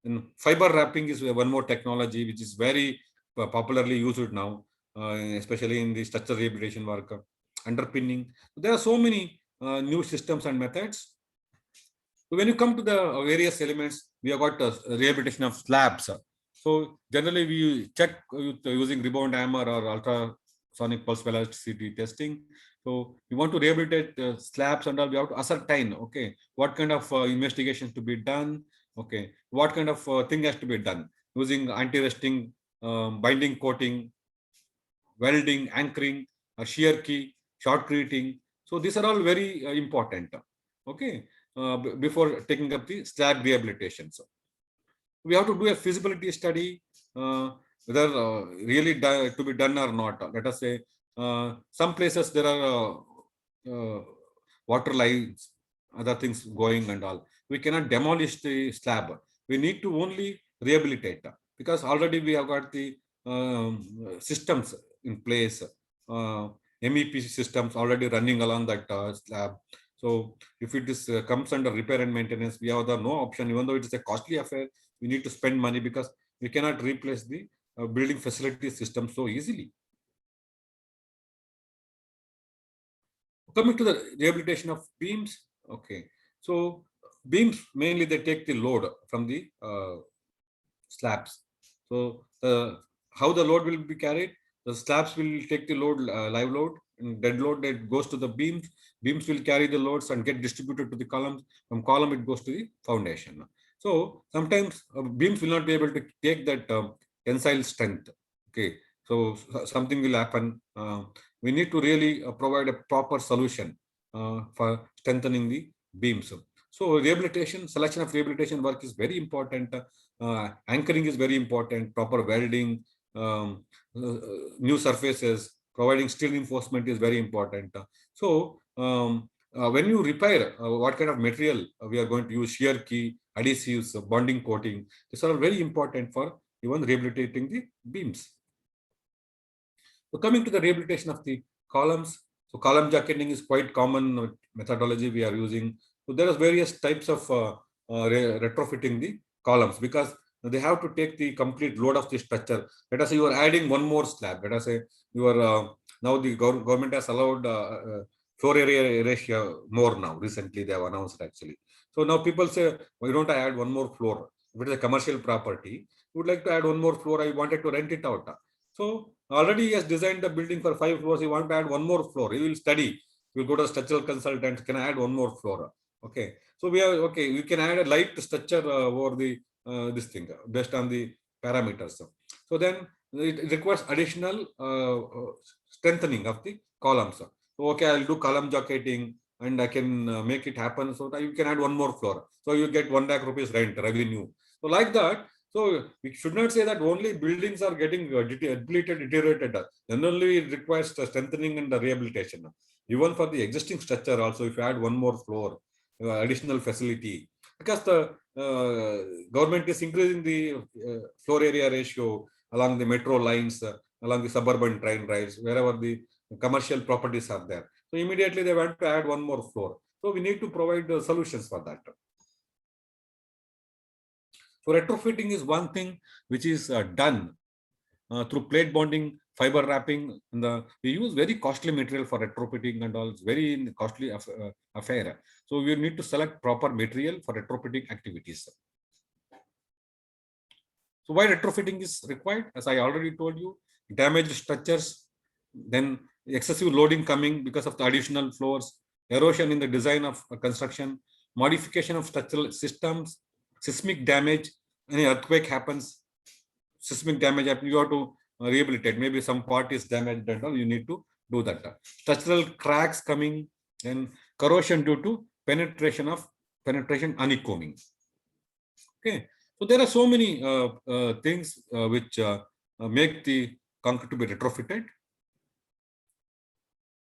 And fiber wrapping is one more technology which is very popularly used now, especially in the structural rehabilitation work. Underpinning. There are so many new systems and methods. So when you come to the various elements, we have got rehabilitation of slabs. So generally we check using rebound hammer or ultrasonic pulse velocity testing. So we want to rehabilitate slabs and all, we have to ascertain, okay, what kind of investigations to be done, okay, what kind of thing has to be done using anti-rusting, binding coating, welding, anchoring, shear key, shotcreting. So these are all very important, okay, before taking up the slab rehabilitation. So we have to do a feasibility study, whether really to be done or not. Let us say some places there are water lines, other things going and all. We cannot demolish the slab. We need to only rehabilitate because already we have got the systems in place, MEP systems already running along that slab. So if it is comes under repair and maintenance, we have no option. Even though it is a costly affair, we need to spend money because we cannot replace the building facility system so easily. Coming to the rehabilitation of beams, okay. So beams mainly they take the load from the slabs. So how the load will be carried? The slabs will take the load, live load, and dead load that goes to the beams. Beams will carry the loads and get distributed to the columns. From column it goes to the foundation. So sometimes beams will not be able to take that tensile strength. Okay, so something will happen. We need to really provide a proper solution for strengthening the beams. So rehabilitation, selection of rehabilitation work is very important. Anchoring is very important. Proper welding, new surfaces, providing steel reinforcement is very important. So when you repair, what kind of material we are going to use, shear key, adhesives, bonding coating, these are very important for even rehabilitating the beams. So coming to the rehabilitation of the columns, so column jacketing is quite common methodology we are using. So there are various types of retrofitting the columns because they have to take the complete load of the structure. Let us say you are adding one more slab. Let us say you are now the government has allowed floor area ratio more now. Recently, they have announced actually. So now people say, why don't I add one more floor? If it is a commercial property, would like to add one more floor. I wanted to rent it out. So already he has designed the building for 5 floors. He want to add one more floor. He will study. He will go to a structural consultant. Can I add one more floor? Okay. So we are okay. We can add a light structure over the this thing based on the parameters. So then it requires additional strengthening of the columns. So okay, I'll do column jacketing and I can make it happen. So that you can add one more floor. So you get 1 lakh rupees rent revenue. So like that. So we should not say that only buildings are getting deteriorated. Generally, it requires the strengthening and the rehabilitation. Even for the existing structure, also if you add one more floor, additional facility, because the government is increasing the floor area ratio along the metro lines, along the suburban train rides, wherever the commercial properties are there. So immediately they want to add one more floor. So we need to provide solutions for that. So retrofitting is one thing which is done through plate bonding, fiber wrapping. We use very costly material for retrofitting and all. It's very costly affair. So we need to select proper material for retrofitting activities. So why retrofitting is required? As I already told you, damaged structures, then excessive loading coming because of the additional floors, erosion in the design of construction, modification of structural systems, seismic damage, any earthquake happens, seismic damage happens, you have to rehabilitate. Maybe some part is damaged and all, you need to do that. Structural cracks coming, and corrosion due to penetration honeycombing. Okay, so there are so many things which make the concrete to be retrofitted.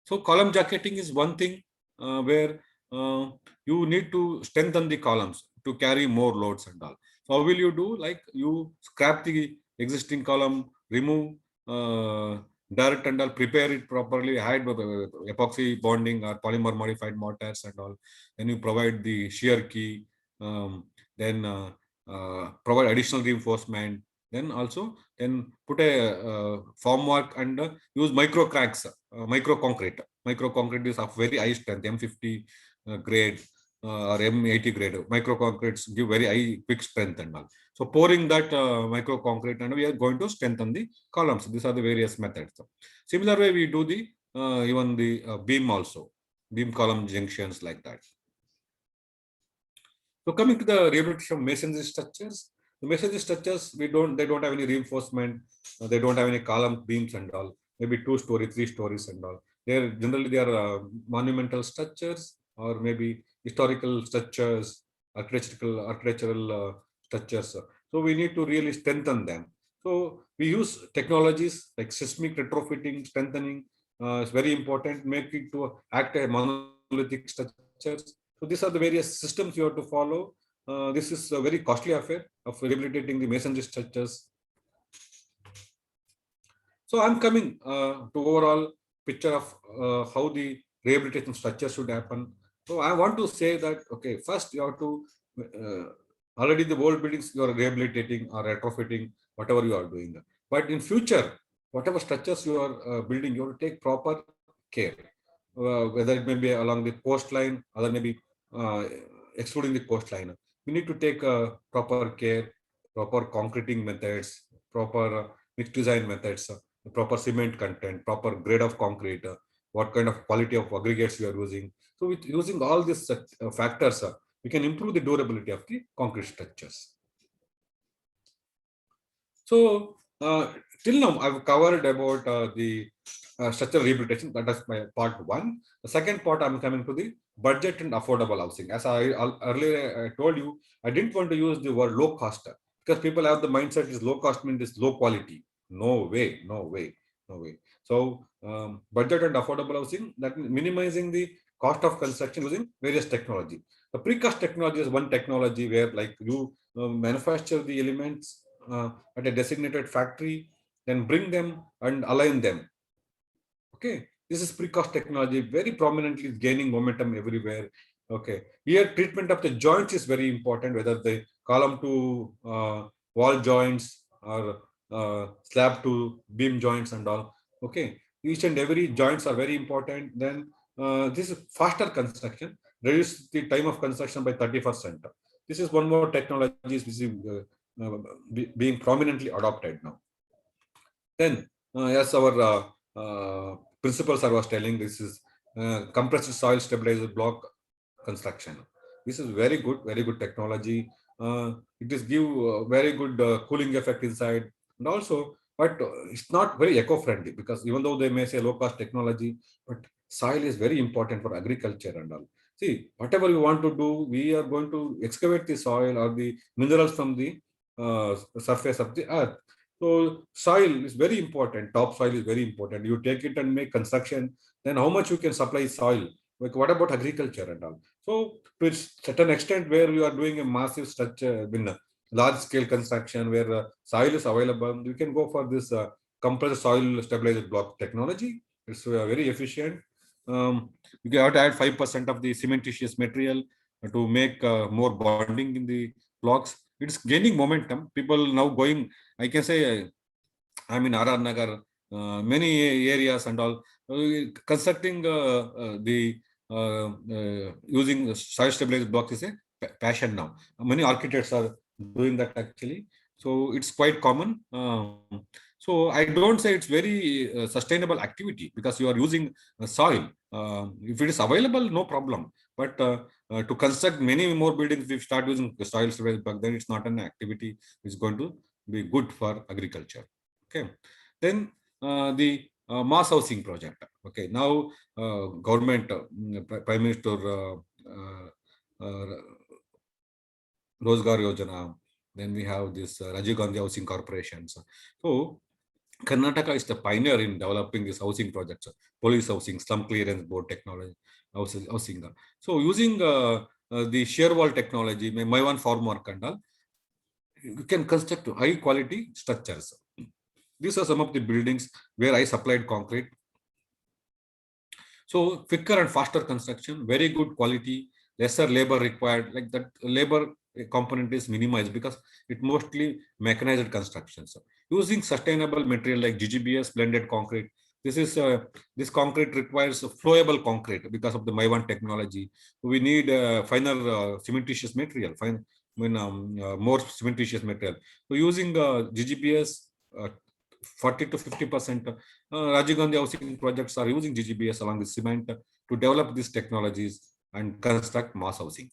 So column jacketing is one thing where you need to strengthen the columns to carry more loads and all. So how will you do? Like you scrap the existing column, remove dirt and all, prepare it properly, hide epoxy bonding or polymer modified mortars and all. Then you provide the shear key, then provide additional reinforcement. Then also put a formwork and use micro cracks, micro concrete. Micro concrete is of very high strength, M50 grade or M80 grade. Micro concretes give very high quick strength and all. So pouring that micro concrete and we are going to strengthen the columns. These are the various methods. Similar way we do the even the beam also, beam column junctions like that. So coming to the rehabilitation of masonry structures, the masonry structures they don't have any reinforcement, they don't have any column beams and all. Maybe 2-story, 3 stories and all. They are monumental structures or maybe historical structures, architectural structures. So we need to really strengthen them. So we use technologies like seismic retrofitting, strengthening. It's very important. Make it to act as monolithic structures. So these are the various systems you have to follow. This is a very costly affair of rehabilitating the masonry structures. So I'm coming to overall picture of how the rehabilitation structure should happen. So I want to say that, okay, first you have to, already the old buildings you are rehabilitating or retrofitting, whatever you are doing. But in future, whatever structures you are building, you have to take proper care. Whether it may be along the coastline, other maybe excluding the coastline. We need to take proper care, proper concreting methods, proper mixed design methods, proper cement content, proper grade of concrete, what kind of quality of aggregates you are using. So with using all these factors, we can improve the durability of the concrete structures. So till now, I've covered about the structural rehabilitation. That is my part 1. The second part, I'm coming to the budget and affordable housing. As I earlier told you, I didn't want to use the word low cost because people have the mindset is low cost means is low quality. No way, no way, no way. So budget and affordable housing, that means minimizing the cost of construction using various technology. The precast technology is one technology where like you manufacture the elements at a designated factory, then bring them and align them. Okay, this is precast technology, very prominently gaining momentum everywhere. Okay, here treatment of the joints is very important, whether the column to wall joints or slab to beam joints and all. Okay, each and every joints are very important. Then this is faster construction, reduce the time of construction by 30%. This is one more technology which is being prominently adopted now. Then, as our principal sir was telling, this is compressed soil stabilizer block construction. This is very good technology. It is give very good cooling effect inside, and also, but it's not very eco-friendly, because even though they may say low-cost technology, but soil is very important for agriculture and all. See, whatever we want to do, we are going to excavate the soil or the minerals from the surface of the earth. So soil is very important. Top soil is very important. You take it and make construction, then how much you can supply soil? Like what about agriculture and all? So to a certain extent, where you are doing a massive structure, large scale construction where soil is available, you can go for this compressed soil stabilizer block technology. It's very efficient. You have to add 5% of the cementitious material to make more bonding in the blocks. It's gaining momentum. People now going, I can say, I'm in RR Nagar, many areas and all, constructing the using soil stabilized blocks is a passion now. Many architects are doing that actually. So it's quite common. So I don't say it's very sustainable activity, because you are using soil. If it is available, no problem. But to construct many more buildings, if you start using soil stabilized block, then it's not an activity which is going to be good for agriculture. Okay. Then the mass housing project. Okay. Now government, Prime Minister Rozgar Yojana. Then we have this Rajiv Gandhi Housing Corporations. So Karnataka is the pioneer in developing these housing projects, police housing, slum clearance board technology, housing. So using the shear wall technology, my one formwork and all, you can construct high quality structures. These are some of the buildings where I supplied concrete. So quicker and faster construction, very good quality, lesser labor required. Like that labor component is minimized because it mostly mechanized construction. So using sustainable material like GGBS blended concrete. This is this concrete requires flowable concrete because of the MyOne technology. We need finer cementitious material, more cementitious material. So using GGBS, 40 to 50%. Rajiv Gandhi housing projects are using GGBS along with cement to develop these technologies and construct mass housing.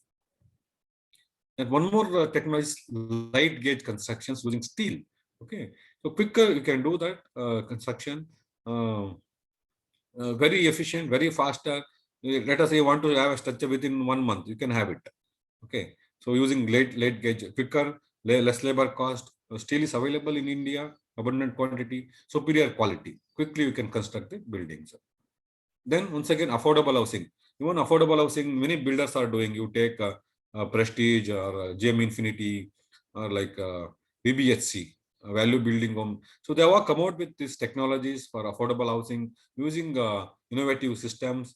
And one more technology is light gauge constructions using steel. Okay, so quicker you can do that construction, very efficient, very faster. Let us say you want to have a structure within 1 month, you can have it. Okay, so using late gauge, quicker, less labor cost. Steel is available in India, abundant quantity, superior quality. Quickly you can construct the buildings. Then once again, affordable housing. Even affordable housing, many builders are doing. You take Prestige or GM Infinity or like BBHC, value building home. So they have come out with these technologies for affordable housing using innovative systems,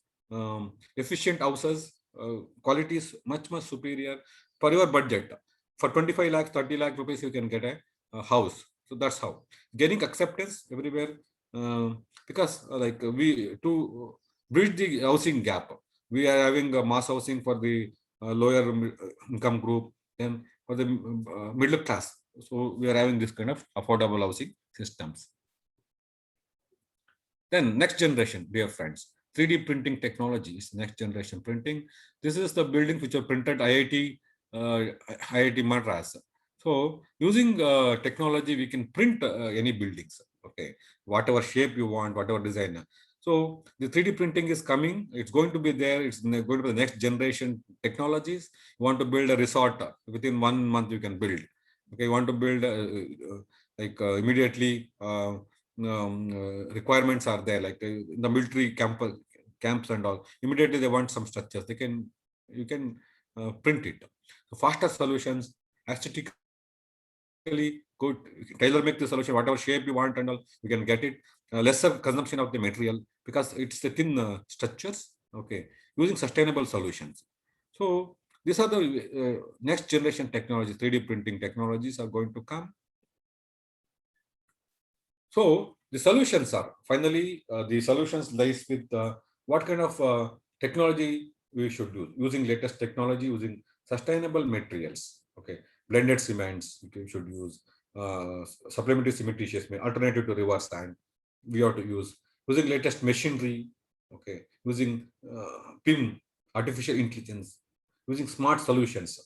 efficient houses, quality is much superior for your budget. For 25 lakhs, 30 lakh rupees, you can get a house. So that's how getting acceptance everywhere, because like we to bridge the housing gap, we are having a mass housing for the lower income group, then for the middle class. So we are having this kind of affordable housing systems. Then next generation, dear friends, 3D printing technology is next generation printing. This is the building which are printed IIT Madras. So using technology, we can print any buildings. Okay, whatever shape you want, whatever design. So the 3D printing is coming. It's going to be there. It's going to be the next generation technologies. You want to build a resort, within 1 month you can build. Okay, you want to build immediately. Requirements are there, like in the military camps and all. Immediately they want some structures. You can print it. So faster solutions, aesthetically good, tailor make the solution, whatever shape you want and all, you can get it. Lesser consumption of the material because it's the thin structures. Okay, using sustainable solutions. So These are the next generation technologies. 3D printing technologies are going to come. So the solutions are finally the solutions lies with what kind of technology we should use, using latest technology, using sustainable materials. Okay, blended cements we should use, supplementary cementitious alternative to river sand we have to use, using latest machinery. Okay, using PIM, artificial intelligence, using smart solutions.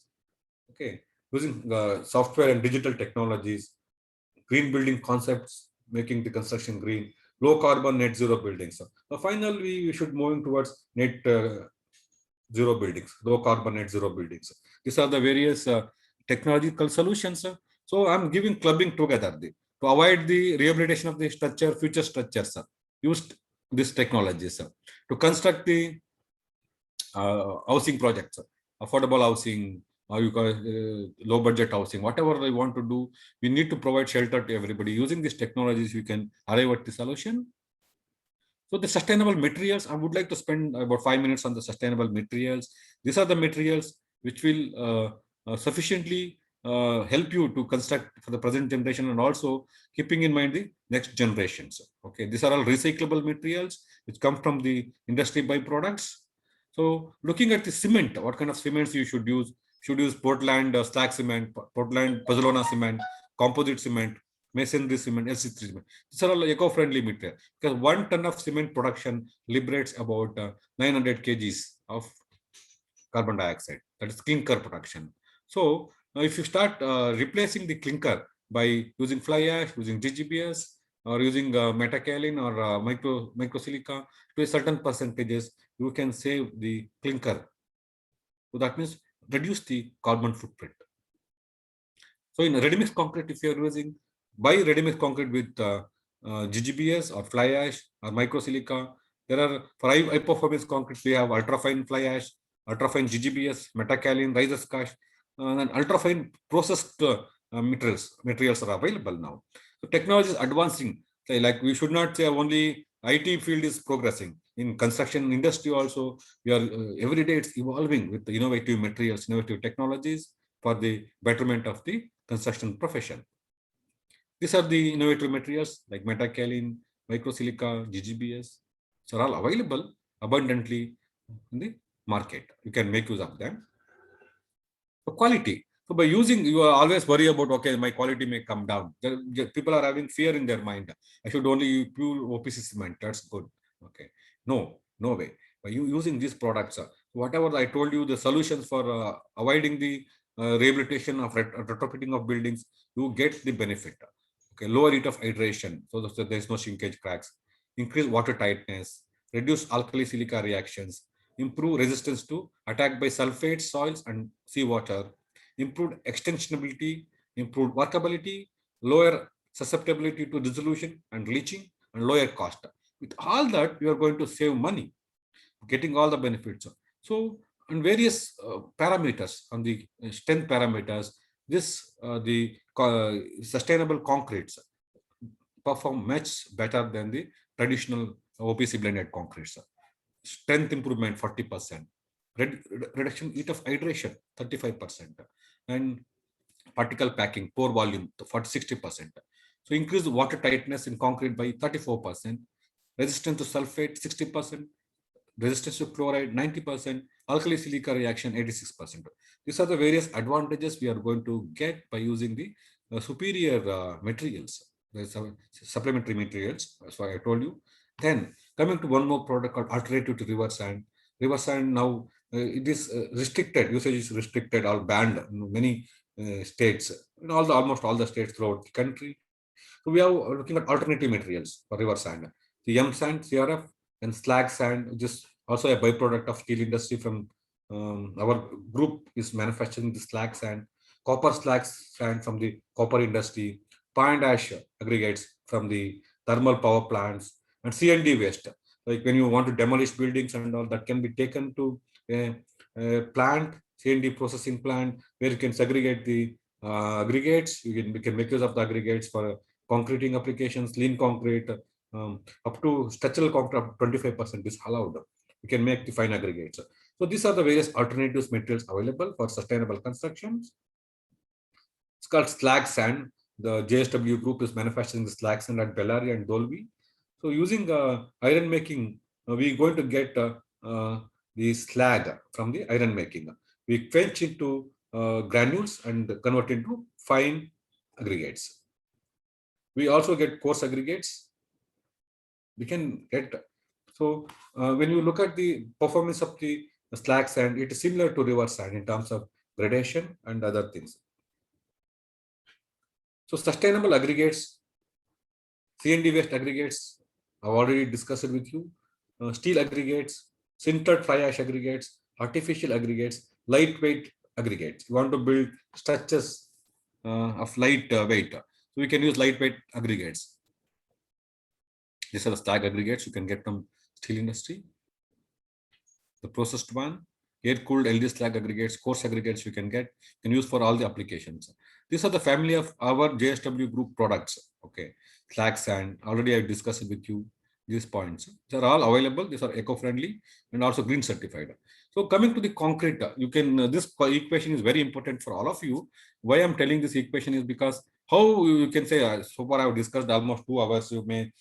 Okay, using software and digital technologies, green building concepts, making the construction green, low carbon net zero buildings. So finally, we should moving towards net zero buildings, low carbon net zero buildings. These are the various technological solutions. So I'm giving clubbing together to avoid the rehabilitation of the structure, future structures. Used these technologies to construct the housing projects, affordable housing, or you call low budget housing, whatever we want to do, we need to provide shelter to everybody. Using these technologies, we can arrive at the solution. So the sustainable materials, I would like to spend about 5 minutes on the sustainable materials. These are the materials which will sufficiently help you to construct for the present generation, and also keeping in mind the next generations. Okay, these are all recyclable materials which come from the industry byproducts. So looking at the cement, what kind of cements you should use? Should use Portland slag cement, Portland pozzolana cement, composite cement, masonry cement, LC3 cement. These are all eco-friendly material, because 1 ton of cement production liberates about 900 kgs of carbon dioxide. That is clinker production. So if you start replacing the clinker by using fly ash, using GGBS, or using metakaolin or microsilica to a certain percentages, you can save the clinker. So that means reduce the carbon footprint. So in ready-mix concrete, if you are using, buy ready-mix concrete with GGBS or fly ash or microsilica. There are, for high performance concrete, we have ultrafine fly ash, ultrafine GGBS, metakaolin, Rhizoskash, and ultrafine processed materials are available now. So technology is advancing. Like we should not say only IT field is progressing. In construction industry also, we are every day it's evolving with the innovative materials, innovative technologies for the betterment of the construction profession. These are the innovative materials like metakaolin, microsilica, GGBS. So are all available abundantly in the market. You can make use of them. So quality. So by using, you are always worry about, okay, my quality may come down. People are having fear in their mind. I should only use pure OPC cement. That's good. Okay. No way. By using these products, whatever I told you, the solutions for avoiding the rehabilitation of retrofitting of buildings, you get the benefit. Okay. Lower rate of hydration, so there is no shrinkage cracks. Increase water tightness. Reduce alkali silica reactions. Improve resistance to attack by sulfates, soils, and seawater. Improved extensionability, improved workability, lower susceptibility to dissolution and leaching, and lower cost. With all that, you are going to save money, getting all the benefits. So, on various parameters, on the strength parameters, this the sustainable concretes perform much better than the traditional OPC blended concretes. Strength improvement 40%, reduction heat of hydration 35%, and particle packing, pore volume 60%. So increase water tightness in concrete by 34%, resistance to sulfate 60%, resistance to chloride 90%, alkali silica reaction 86%. These are the various advantages we are going to get by using the superior materials, the supplementary materials. That's why I told you. Then coming to one more product called alternative to river sand. River sand now it is restricted. Usage is restricted or banned in many states, in almost all the states throughout the country. So we are looking at alternative materials for river sand. The M sand, CRF, and slag sand, which is also a byproduct of steel industry. From our group is manufacturing the slag sand, copper slag sand from the copper industry, pine ash aggregates from the thermal power plants, and C&D waste. Like when you want to demolish buildings and all, that can be taken to a plant, C&D processing plant, where you can segregate the aggregates. We can make use of the aggregates for concreting applications, lean concrete, up to structural concrete, 25% is allowed. we can make the fine aggregates. So these are the various alternatives materials available for sustainable constructions. It's called slag sand. The JSW group is manufacturing the slag sand at Bellary and Dolvi. So using iron making, we're going to get the slag from the iron making. We quench into granules and convert into fine aggregates. We also get coarse aggregates. We can get, so when you look at the performance of the slag sand, it is similar to river sand in terms of gradation and other things. So sustainable aggregates, C&D waste aggregates, I've already discussed it with you. Steel aggregates, sintered fly ash aggregates, artificial aggregates, lightweight aggregates. You want to build structures of light weight. So we can use lightweight aggregates. These are the slag aggregates you can get from steel industry. The processed one, air-cooled LD slag aggregates, coarse aggregates you can use for all the applications. These are the family of our JSW group products. Okay, slag sand, already I discussed it with you. These points, these are all available. These are eco-friendly and also green certified. So coming to the concrete, you can, this equation is very important for all of you. Why I'm telling this equation is because how you can say, so far I've discussed almost 2 hours, you may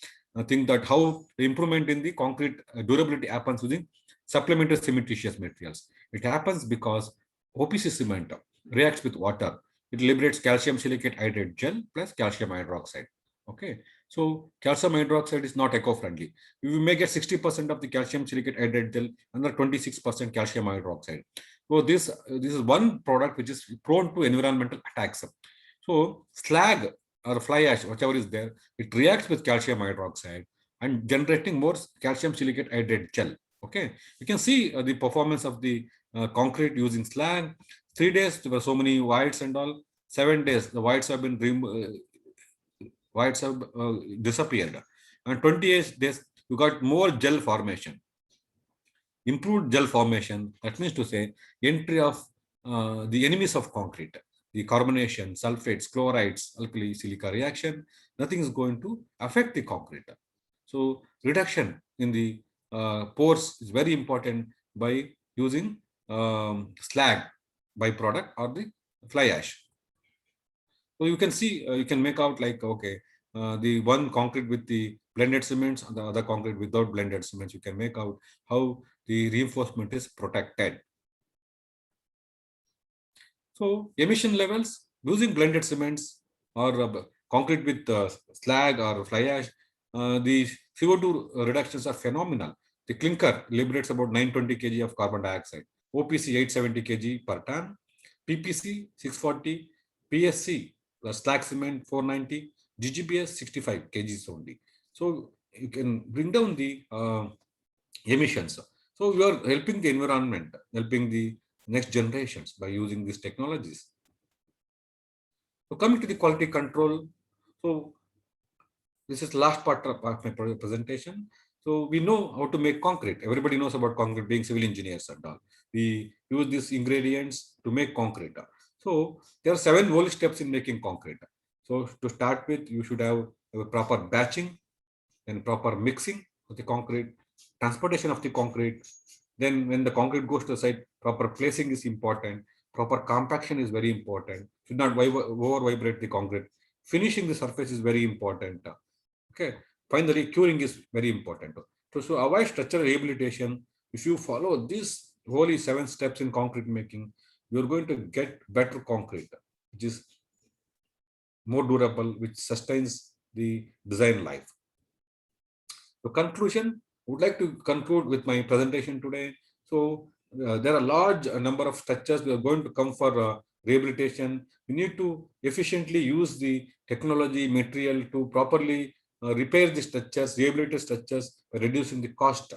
think that how the improvement in the concrete durability happens using supplementary cementitious materials. It happens because OPC cement reacts with water. It liberates calcium silicate hydrate gel plus calcium hydroxide. Okay, so calcium hydroxide is not eco-friendly. We may get 60% of the calcium silicate hydrate gel, another 26% calcium hydroxide. So this is one product which is prone to environmental attacks. So slag or fly ash, whichever is there, it reacts with calcium hydroxide and generating more calcium silicate hydrate gel. Okay, you can see the performance of the concrete using slag. 3 days there were so many whites and all. 7 days the whites have been disappeared, and 28 days you got more gel formation, improved gel formation. That means to say entry of the enemies of concrete, the carbonation, sulfates, chlorides, alkali silica reaction. Nothing is going to affect the concrete. So reduction in the pores is very important by using slag byproduct or the fly ash. So you can see, you can make out like, okay, the one concrete with the blended cements and the other concrete without blended cements. You can make out how the reinforcement is protected. So emission levels using blended cements or concrete with slag or fly ash, the CO2 reductions are phenomenal. The clinker liberates about 920 kg of carbon dioxide, OPC 870 kg per ton, PPC 640, PSC slag cement 490, GGBS 65 kgs only. So you can bring down the emissions. So you are helping the environment, helping the next generations by using these technologies. So coming to the quality control, so this is the last part of my presentation. So we know how to make concrete. Everybody knows about concrete, being civil engineers and all. We use these ingredients to make concrete. So there are 7 whole steps in making concrete. So to start with, you should have a proper batching, then proper mixing of the concrete, transportation of the concrete. Then when the concrete goes to the site, proper placing is important. Proper compaction is very important. Should not over vibrate the concrete. Finishing the surface is very important. Okay. Finally, curing is very important. So avoid structural rehabilitation. If you follow these wholly 7 steps in concrete making, you're going to get better concrete, which is more durable, which sustains the design life. So conclusion, I would like to conclude with my presentation today. So there are a large number of structures that are going to come for rehabilitation. We need to efficiently use the technology material to properly repair the structures, rehabilitate structures by reducing the cost,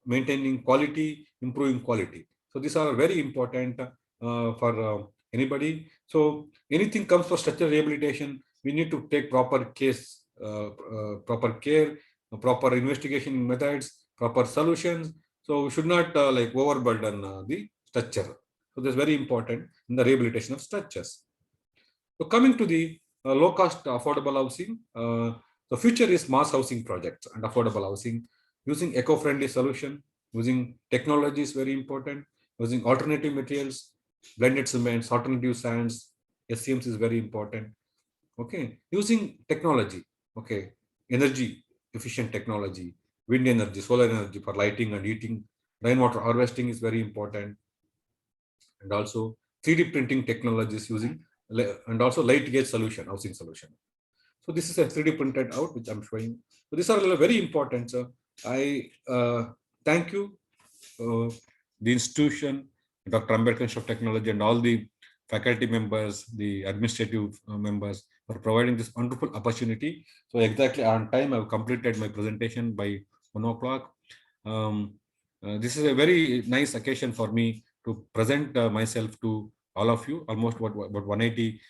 maintaining quality, improving quality. So these are very important for anybody. So anything comes for structural rehabilitation, we need to take proper case, proper care, proper investigation methods, proper solutions. So we should not like overburden the structure. So that's very important in the rehabilitation of structures. So coming to the low cost affordable housing, the future is mass housing projects and affordable housing using eco-friendly solution, Using technology is very important. Using alternative materials, blended cements, alternative sands, SCMs is very important. Okay, using technology, okay, energy efficient technology, wind energy, solar energy for lighting and heating, rainwater harvesting is very important, and also 3D printing technologies using and also light gauge solution, housing solution. So this is a 3D printed out which I'm showing. So these are very important. So I thank you, the institution, Dr. Ambedkar Institute of Technology, and all the faculty members, the administrative members for providing this wonderful opportunity. So exactly on time, I've completed my presentation by 1 o'clock. This is a very nice occasion for me to present myself to all of you. Almost what 180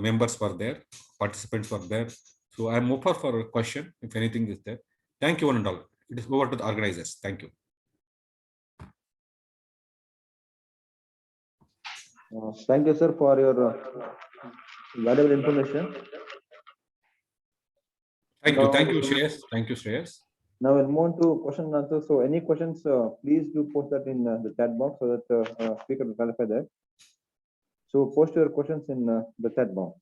members were there, participants were there. So I'm open for a question if anything is there. Thank you one and all. It is over to the organizers. Thank you. Thank you, sir, for your valuable information. Thank you. Thank you, Shreyas. Thank you, Shreyas. Now we'll move on to question and answer. So any questions, please do post that in the chat box so that speaker will clarify that. So post your questions in the chat box.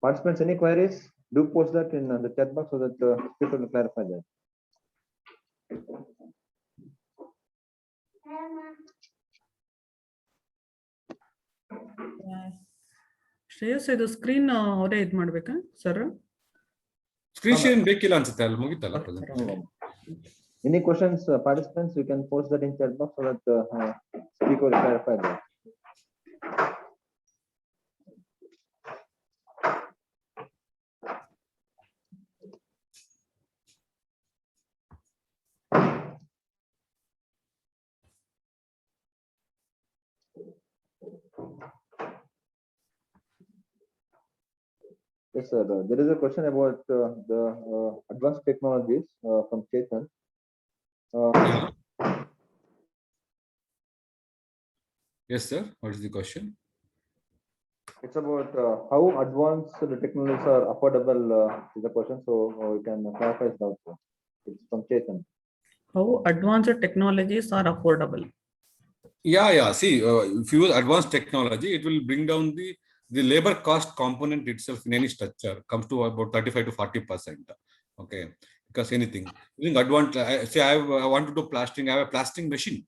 Participants, any queries? Do post that in the chat box so that speaker will clarify that. Shreyas ಇದು screen ಅವರೇ ಇದ್ ಮಾಡ್ಬೇಕಾ sir? Screen sharing ಬೇಕಿಲ್ಲ ಅನ್ಸುತ್ತೆ, ಅಲ್ಲಿ ಮುಗಿತಲ್ಲ presentation. Any questions, participants, you can post that in chat box so that speaker will clarify that. Yes, sir. There is a question about the advanced technologies from Chetan. Yes, sir. What is the question? It's about how advanced the technologies are affordable is the question. So we can clarify it also. It's from Chetan. How advanced technologies are affordable? Yeah. See, if you use advanced technology, it will bring down the labor cost component itself in any structure comes to about 35 to 40%. Okay, because anything using advanced, say I want to do plastering, I have a plastering machine.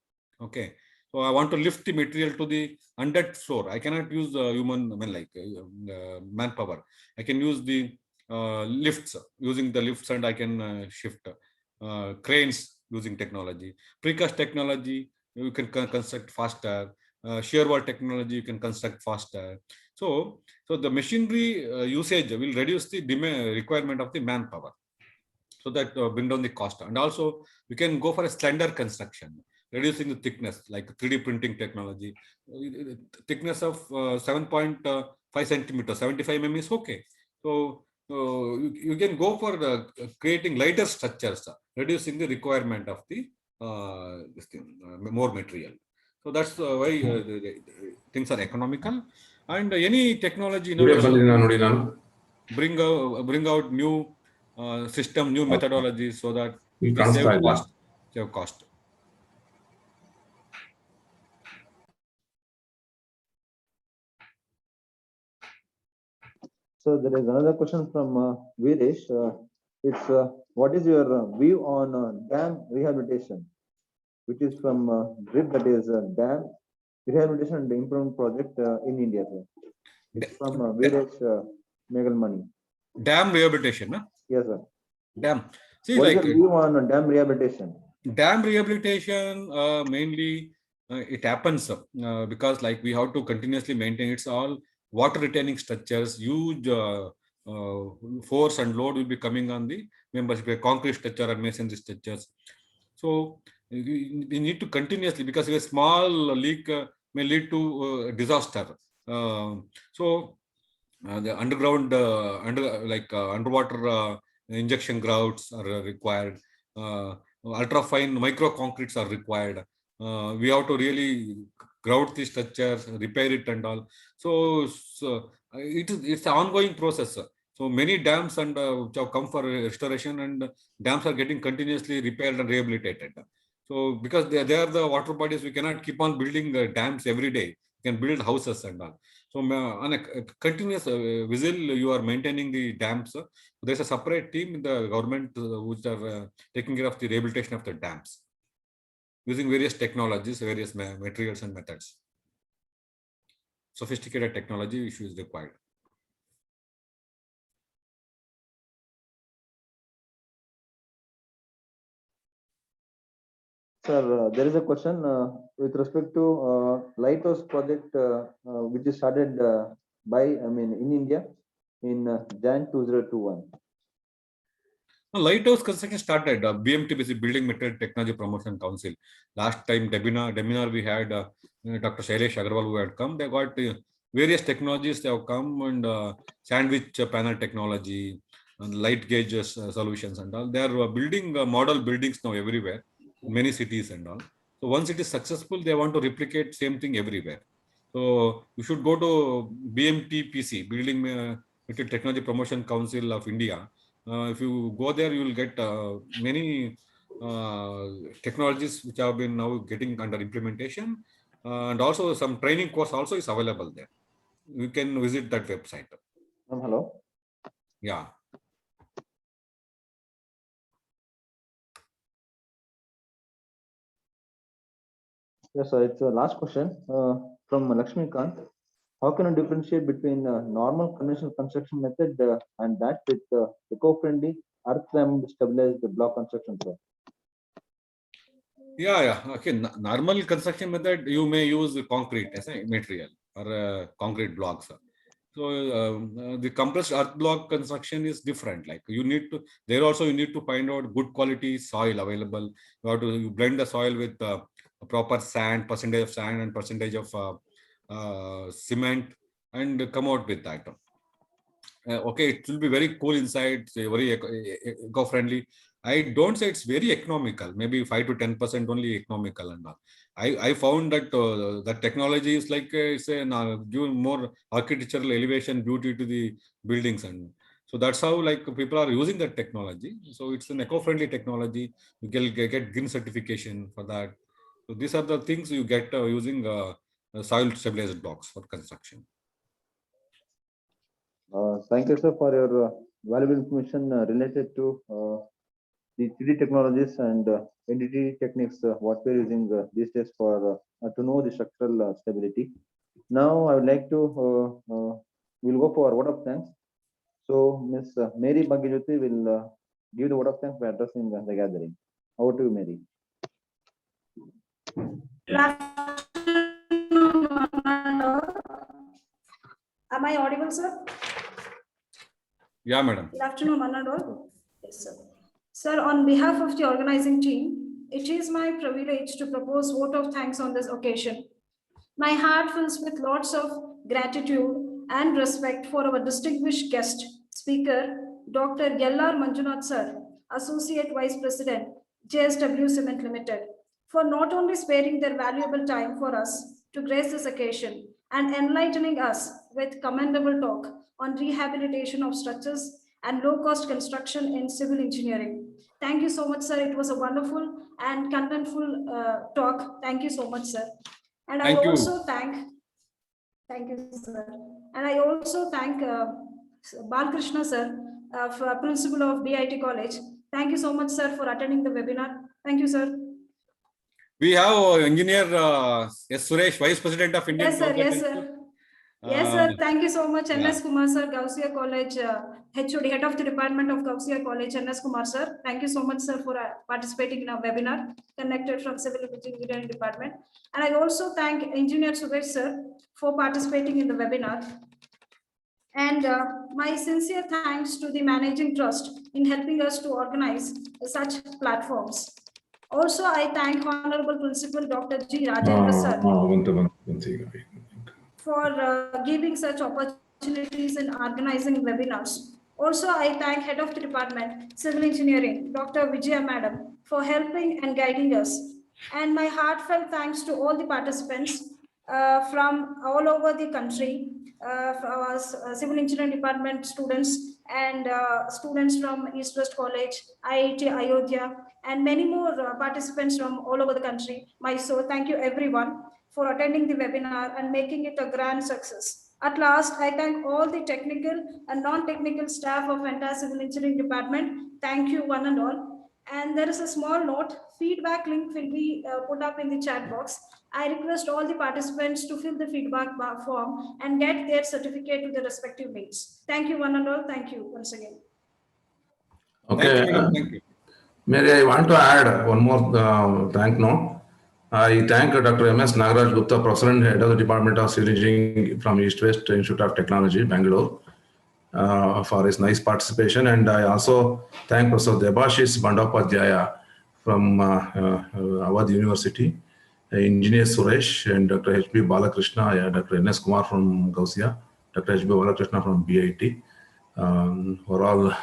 Okay, so I want to lift the material to the 100th floor. I cannot use human, manpower. I can use the lifts, using the lifts, and I can shift cranes using technology. Precast technology, you can construct faster. Shear wall technology, you can construct faster. So the machinery usage will reduce the requirement of the manpower, so that bring down the cost. And also you can go for a slender construction, reducing the thickness, like 3D printing technology. Thickness of 7.5 centimeters, 75 mm is okay. So you can go for creating lighter structures, reducing the requirement of the more material. So that's why things are economical, and any technology innovation bring out new system, new methodologies, so that we can save cost. So there is another question from Viresh. It's what is your view on dam rehabilitation, which is from DRIP, that is dam rehabilitation and improvement project in India. Sir. It's from Viresh Megalmani. Dam rehabilitation, no? Yes, sir. Dam. See, what like is your view on dam rehabilitation? Dam rehabilitation, mainly it happens because like we have to continuously maintain. It's all water retaining structures. Huge force and load will be coming on the members, concrete structure and masonry structures. So we need to continuously, because a small leak may lead to disaster. So the underground underwater injection grouts are required. Ultra fine micro concretes are required. We have to really grout the structures, repair it and all. So it's an ongoing process. So many dams and which have come for restoration, and dams are getting continuously repaired and rehabilitated. So because they are the water bodies, we cannot keep on building dams every day. We can build houses and all. So on a continuous visual, you are maintaining the dams. There's a separate team in the government which are taking care of the rehabilitation of the dams using various technologies, various materials and methods. Sophisticated technology issue is required. Sir, there is a question with respect to Lighthouse project, which is started in India in Jan 2021. Lighthouse construction started BMTBC, Building Material Technology Promotion Council. Last time Debinar we had Dr. Shailesh Agarwal who had come. They got various technologies they have come, and sandwich panel technology and light gauge solutions and all. They are building model buildings now everywhere, many cities and all. So once it is successful, they want to replicate same thing everywhere. So you should go to BMTPC, Building Material Technology Promotion Council of India. If you go there, you will get many technologies which have been now getting under implementation, and also some training course also is available there. You can visit that website. Hello. Yeah. Yes, sir. It's a last question from Lakshmi Kant. How can I differentiate between normal conventional construction method and that with eco-friendly earth-rammed stabilized block construction, sir? Yeah. Okay. Normal construction method, you may use concrete as a material or concrete blocks. So the compressed earth block construction is different. Like you need to, there also you need to find out good quality soil available. You have to blend the soil with a proper sand, percentage of sand and percentage of cement, and come out with that. Okay, it will be very cool inside, say very eco-friendly. I don't say it's very economical, maybe 5 to 10% only economical and all. I found that the technology is like it's give more architectural elevation beauty to the buildings, and so that's how like people are using that technology. So it's an eco-friendly technology. You get green certification for that. So these are the things you get using soil stabilized blocks for construction. Thank you, sir, for your valuable information related to the 3D technologies and NDT techniques, what we're using these days for to know the structural stability. Now, I would like to, we'll go for a vote of thanks. So, Ms. Mary Bhagirathi will give the vote of thanks by addressing the gathering. Over to you, Mary. Am I audible, sir? Yeah, madam. Good afternoon, Manadol. Yes, sir. Sir, on behalf of the organizing team, it is my privilege to propose vote of thanks on this occasion. My heart fills with lots of gratitude and respect for our distinguished guest speaker, Dr. Yellar Manjunath sir, Associate Vice President, JSW Cement Limited, for not only sparing their valuable time for us to grace this occasion and enlightening us with commendable talk on rehabilitation of structures and low-cost construction in civil engineering. Thank you so much, sir. It was a wonderful and contentful talk. Thank you so much, sir. And I also thank you, sir. And I also thank Balkrishna, sir, Principal of BIT College. Thank you so much, sir, for attending the webinar. Thank you, sir. We have engineer S. Suresh, Vice President of Indian. Yes, sir. Yes, sir. Yes, sir. Thank you so much, NS Kumar, sir, Gausia College, HOD, Head of the Department of Gausia College, NS Kumar, sir. Thank you so much, sir, for participating in our webinar connected from Civil Engineering Department. And I also thank Engineer Suresh, sir, for participating in the webinar. And my sincere thanks to the Managing Trust in helping us to organize such platforms. Also, I thank Honorable Principal Dr. G. Rajendra, sir, for giving such opportunities in organizing webinars. Also, I thank Head of the Department, Civil Engineering, Dr. Vijaya Madam, for helping and guiding us. And my heartfelt thanks to all the participants from all over the country, from our civil engineering department students and students from East West College, IIT Ayodhya, and many more participants from all over the country. So thank you everyone for attending the webinar and making it a grand success. At last, I thank all the technical and non-technical staff of entire civil engineering department. Thank you one and all. And there is a small note, feedback link will be put up in the chat box. I request all the participants to fill the feedback form and get their certificate to the respective mails. Thank you one and all. Thank you once again. Thank Okay. you, madam. Thank you. Mary, I want to add one more thank note. I thank Dr. M.S. Nagaraj Gupta, Professor and Head of the Department of Civil Engineering from East West Institute of Technology, Bangalore, for his nice participation. And I also thank Professor Debashis Bandyopadhyaya from Awadh University, Engineer Suresh, and Dr. H.B. Balakrishna, Dr. N.S. Kumar from Gausia, Dr. H.B. Balakrishna from BIT, were all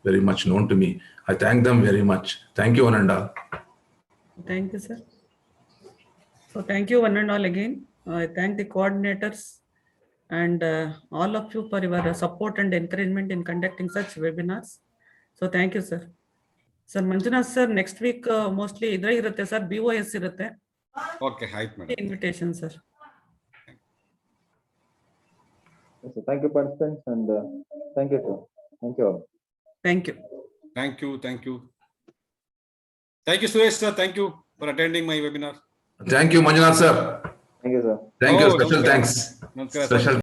very much known to me. I thank them very much. Thank you, one and all. Thank you, sir. So thank you one and all again. I thank the coordinators and all of you for your support and encouragement in conducting such webinars. So thank you, sir. Sir, Manjunath sir, next week mostly idre irutte sir, BOS irutte. Okay, hi, madam. Invitation, sir. Yes, sir. Thank you, participants, and thank you, sir. Thank you all. Thank you. Thank you. Thank you. Thank you, Suresh sir. Thank you for attending my webinar. Thank you, Manjunath sir. Thank you, sir. Thank you. Oh, Special namaskar. thanks. Namaskar, sir. Special